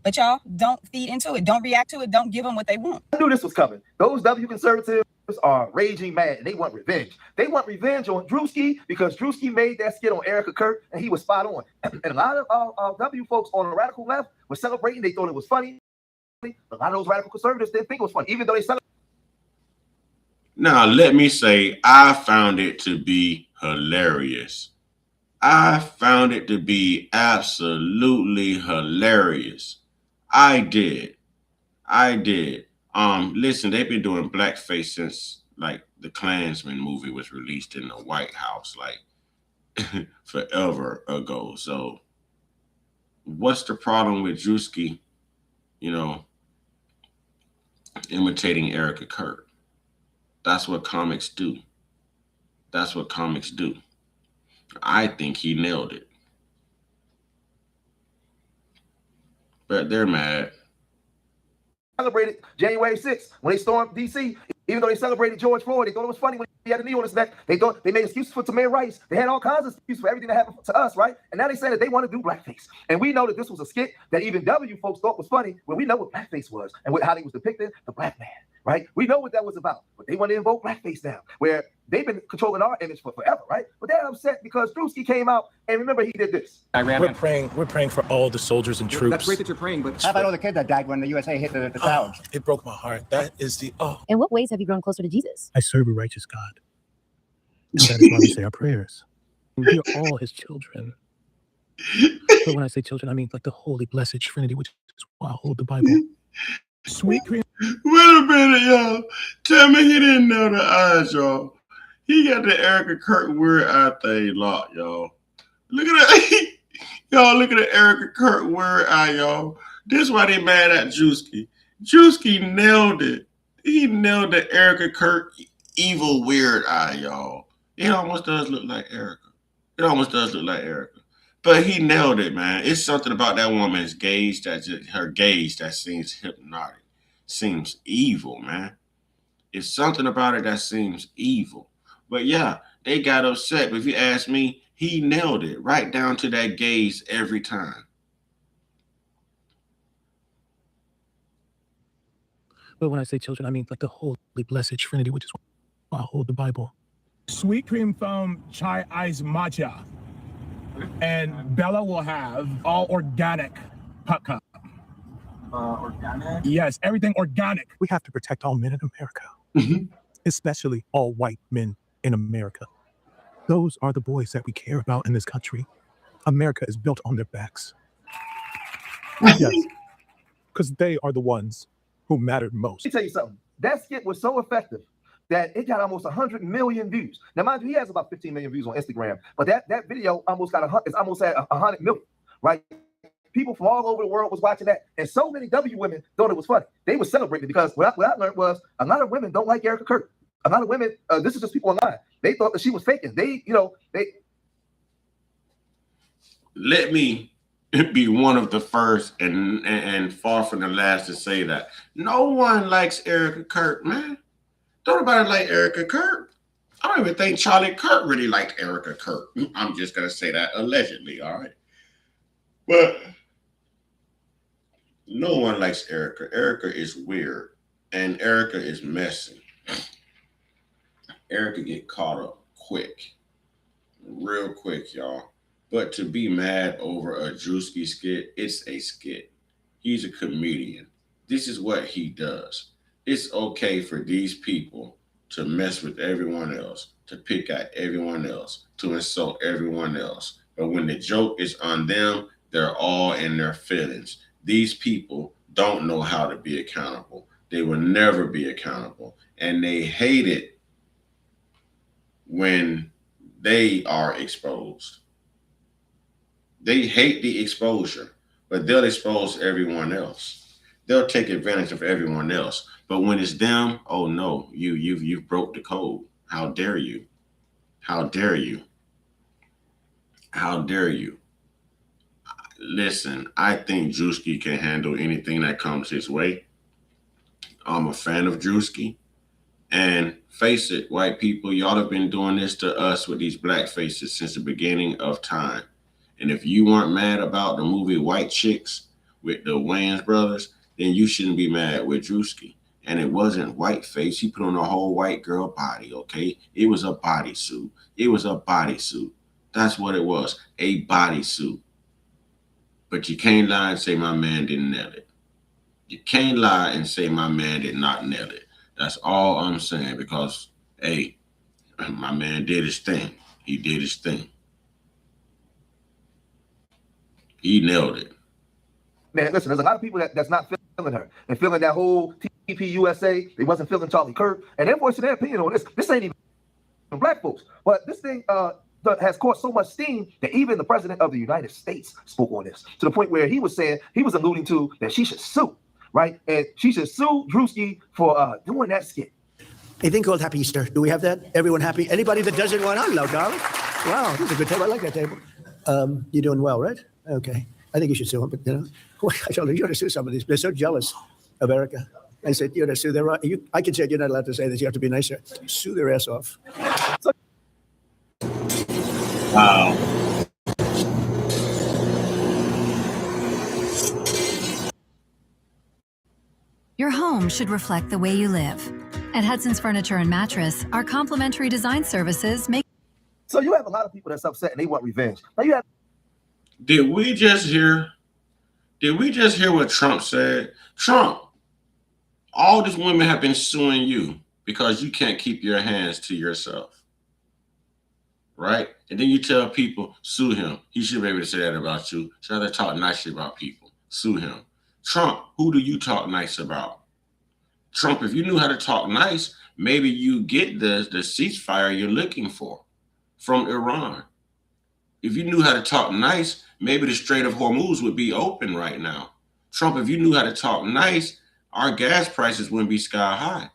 But y'all don't feed into it. Don't react to it. Don't give them what they want. I knew this was coming. Those W conservatives are raging mad and they want revenge. They want revenge on Drewski because Drewski made that skit on Erica Kurt and he was spot on. And a lot of W folks on the radical left were celebrating. They thought it was funny. A lot of those radical conservatives didn't think it was funny, even though they celebrated. Now, let me say, I found it to be hilarious. I found it to be absolutely hilarious. I did. Listen, they've been doing blackface since like the Klansman movie was released in the White House, like forever ago. So, what's the problem with Drewski, imitating Erica Kurt? That's what comics do. That's what comics do. I think he nailed it. But they're mad. Celebrated January 6th when they stormed D.C. Even though they celebrated George Floyd, they thought it was funny when he had a knee on his neck. They thought they made excuses for Tamir Rice. They had all kinds of excuses for everything that happened to us, right? And now they say that they want to do blackface. And we know that this was a skit that even W folks thought was funny when we know what blackface was and how they was depicting the black man, right? We know what that was about. But they want to invoke blackface now, where they've been controlling our image for forever, right? But they're upset because Drewski came out and remember he did this. We're praying for all the soldiers and troops. That's great that you're praying, but how about all the kids that died when the USA hit the towers? It broke my heart. That is the In what ways have you grown closer to Jesus? I serve a righteous God. And that is why we say our prayers. We are all his children. But when I say children, I mean like the holy blessed Trinity, which is why I hold the Bible. Sweet cream. Wait a minute, y'all. Tell me he didn't know the eyes, y'all. He got the Erica Kurt weird eye thing locked, y'all. Look at that. Y'all, look at the Erica Kurt weird eye, y'all. This is why they mad at Drewski. Drewski nailed it. He nailed the Erica Kurt evil weird eye, y'all. It almost does look like Erica. It almost does look like Erica. But he nailed it, man. It's something about that woman's gaze her gaze that seems hypnotic, seems evil, man. It's something about it that seems evil. But yeah, they got upset. But if you ask me, he nailed it right down to that gaze every time. But when I say children, I mean like the holy blessed Trinity, which is why I hold the Bible. Sweet cream foam chai ice matcha. And Bella will have all organic puck cup. Organic? Yes, everything organic. We have to protect all men in America, especially all white men in America. Those are the boys that we care about in this country. America is built on their backs. Yes. because they are the ones who mattered most. Let me tell you something. That skit was so effective that it got almost 100 million views. Now, mind you, he has about 15 million views on Instagram, but that video almost got it's almost at 100 million, right? People from all over the world was watching that, and so many W women thought it was funny. They were celebrating because what I learned was a lot of women don't like Erica Kurt. A lot of women, this is just people online. They thought that she was faking. They. Let me be one of the first and far from the last to say that no one likes Erica Kurt, man. Don't nobody like Erica Kurt. I don't even think Charlie Kirk really liked Erica Kurt. I'm just gonna say that allegedly, all right. But no one likes Erica. Erica is weird, and Erica is messy. Erica get caught up quick, real quick, y'all. But to be mad over a Drewski skit, it's a skit. He's a comedian. This is what he does. It's okay for these people to mess with everyone else, to pick at everyone else, to insult everyone else. But when the joke is on them, they're all in their feelings. These people don't know how to be accountable. They will never be accountable. And they hate it when they are exposed. They hate the exposure, but they'll expose everyone else. They'll take advantage of everyone else. But when it's them, oh no, you've broke the code. How dare you? How dare you? How dare you? Listen, I think Drewski can handle anything that comes his way. I'm a fan of Drewski. And face it, white people, y'all have been doing this to us with these black faces since the beginning of time. And if you weren't mad about the movie White Chicks with the Wayans brothers, then you shouldn't be mad with Drewski. And it wasn't white face. He put on a whole white girl body, okay? It was a bodysuit. It was a bodysuit. That's what it was, a bodysuit. But you can't lie and say my man didn't nail it. You can't lie and say my man did not nail it. That's all I'm saying because, hey, my man did his thing. He did his thing. He nailed it. Man, listen, there's a lot of people that's not feeling her and feeling that whole TPUSA. They wasn't feeling Charlie Kirk, and they're voicing their opinion on this. This ain't even black folks, but this thing has caught so much steam that even the president of the United States spoke on this to the point where he was alluding to that she should sue, right? And she should sue Drewski for doing that skit. A thing called Happy Easter. Do we have that? Everyone happy? Anybody that doesn't want? Hello, darling. Wow, this is a good table. I like that table. You're doing well, right? Okay. I think you should sue him, but I told her, you ought to sue some of these. They're so jealous of Erica. I said, you ought to sue their I can say you're not allowed to say this. You have to be nicer. Sue their ass off. Wow. Your home should reflect the way you live. At Hudson's Furniture and Mattress, our complimentary design services make. So you have a lot of people that's upset and they want revenge. Now you have. Did we just hear what Trump said? Trump, all these women have been suing you because you can't keep your hands to yourself. Right? And then you tell people, sue him. He should be able to say that about you. Should have to talk nicely about people. Sue him. Trump, who do you talk nice about? Trump, if you knew how to talk nice, maybe you get the ceasefire you're looking for from Iran. If you knew how to talk nice, maybe the Strait of Hormuz would be open right now. Trump, if you knew how to talk nice, our gas prices wouldn't be sky high.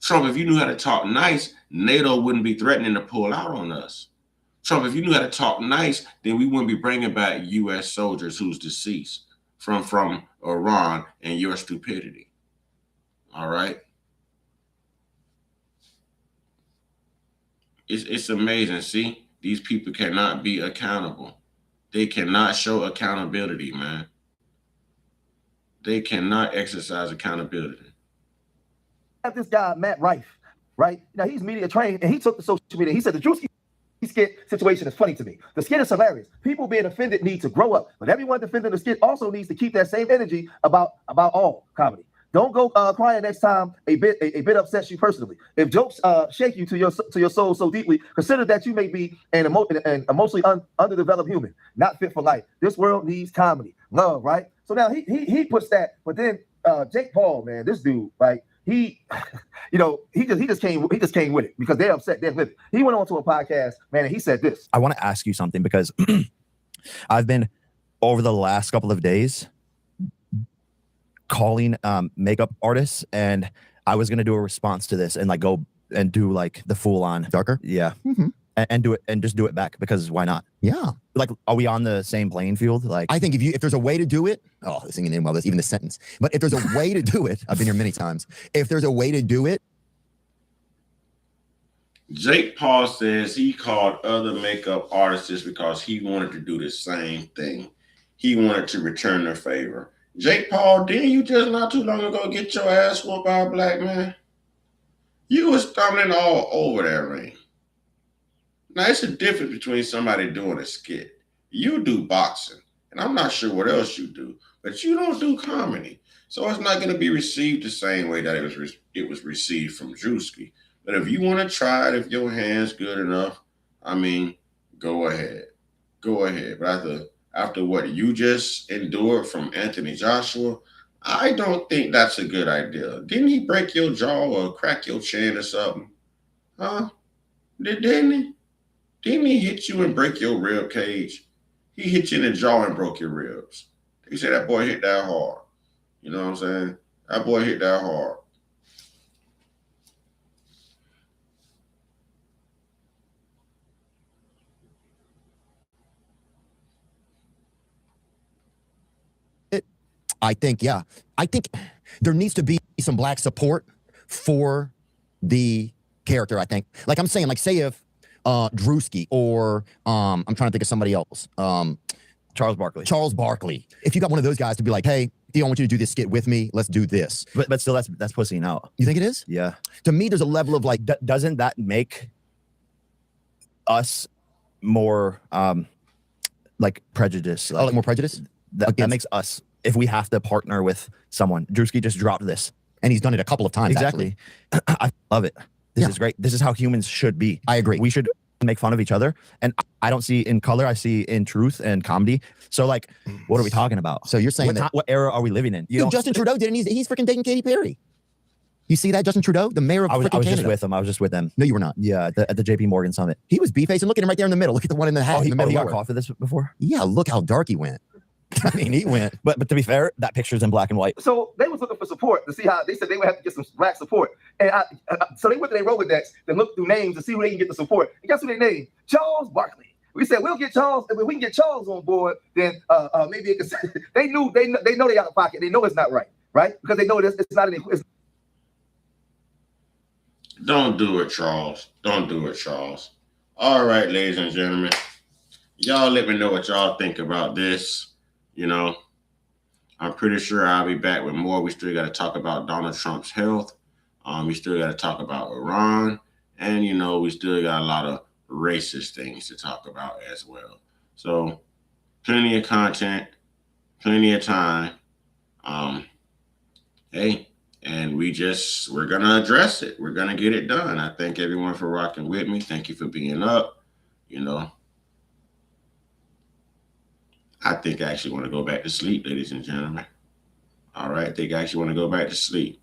Trump, if you knew how to talk nice, NATO wouldn't be threatening to pull out on us. Trump, if you knew how to talk nice, then we wouldn't be bringing back U.S. soldiers who's deceased from Iran and your stupidity. All right? It's amazing. See? These people cannot be accountable. They cannot show accountability, man. They cannot exercise accountability. Have this guy, Matt Rife, right? Now he's media trained and he took to social media. He said the Drewski skit situation is funny to me. The skit is hilarious. People being offended need to grow up, but everyone defending the skit also needs to keep that same energy about all comedy. Don't go crying next time a bit upsets you personally. If jokes shake you to your soul so deeply, consider that you may be an emotionally underdeveloped human, not fit for life. This world needs comedy, love, right? So now he puts that, but then Jake Paul, man, this dude, like he, he just came with it because they're upset. They're livid. He went on to a podcast, man, and he said this. I want to ask you something because I've been over the last couple of days calling makeup artists, and I was gonna do a response to this and like go and do like the full on darker. Yeah. Mm-hmm. And do it and just do it back because why not? Yeah. Like, are we on the same playing field? Like, I think if there's a way to do it, this thing in well, this even the sentence. But if there's a way to do it, I've been here many times. If there's a way to do it. Jake Paul says he called other makeup artists because he wanted to do the same thing. He wanted to return the favor. Jake Paul, didn't you just not too long ago get your ass whooped by a black man? You was stumbling all over that ring. Now, it's a difference between somebody doing a skit. You do boxing, and I'm not sure what else you do, but you don't do comedy. So it's not going to be received the same way that it was received from Drewski. But if you want to try it, if your hand's good enough, I mean, go ahead. Go ahead. But after what you just endured from Anthony Joshua, I don't think that's a good idea. Didn't he break your jaw or crack your chin or something? Huh? Didn't he? Didn't he hit you and break your rib cage? He hit you in the jaw and broke your ribs. He said that boy hit that hard. You know what I'm saying? That boy hit that hard. I think there needs to be some black support for the character. I think, like I'm saying, like say if Drewski or I'm trying to think of somebody else, Charles Barkley. If you got one of those guys to be like, hey, Theo, I want you to do this skit with me. Let's do this. But still, that's pussying out. You think it is? Yeah. To me, there's a level of like, doesn't that make us more like prejudice? Like more prejudice? That makes us, if we have to partner with someone. Drewski just dropped this. And he's done it a couple of times. Exactly. I love it. This is great. This is how humans should be. I agree. We should make fun of each other. And I don't see in color, I see in truth and comedy. So like, what are we talking about? So you're saying what era are we living in? Dude, Justin Trudeau did, and he's freaking dating Katy Perry. You see that, Justin Trudeau, the mayor of I was Canada? just with him. I was just with them. No, you were not. Yeah, at the JP Morgan summit. He was B-facing. Look at him right there in the middle. Look at the one in the hat. He in the middle. got caught for this before? Yeah, look how dark he went. I mean, he went. But to be fair, that picture's in black and white. So they was looking for support to see how they said they would have to get some black support. And so they went to their Rolodex and looked through names to see who they can get the support. And guess who they named? Charles Barkley. We said we'll get Charles. If we can get Charles on board, then maybe it could. They know they out of pocket. They know it's not right, right? Because they know this. It's not an. Don't do it, Charles. Don't do it, Charles. All right, ladies and gentlemen. Y'all let me know what y'all think about this. You know, I'm pretty sure I'll be back with more. We still got to talk about Donald Trump's health. We still got to talk about Iran. And, you know, we still got a lot of racist things to talk about as well. So plenty of content, plenty of time. Hey, and we're going to address it. We're going to get it done. I thank everyone for rocking with me. Thank you for being up. You know, I think I actually want to go back to sleep, ladies and gentlemen. All right. I think I actually want to go back to sleep.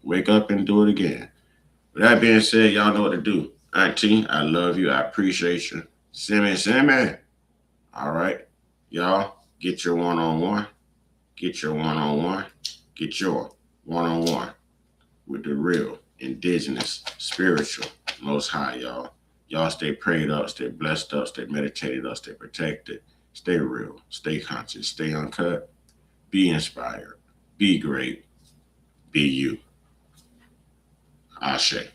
Wake up and do it again. With that being said, y'all know what to do. Auntie, I love you. I appreciate you. Simmy. All right. Y'all, get your one-on-one. Get your one-on-one. Get your one-on-one with the real, indigenous, spiritual, most high, y'all. Y'all stay prayed up, stay blessed up, stay meditated up, stay protected. Stay real, stay conscious, stay uncut, be inspired, be great, be you. Ashe.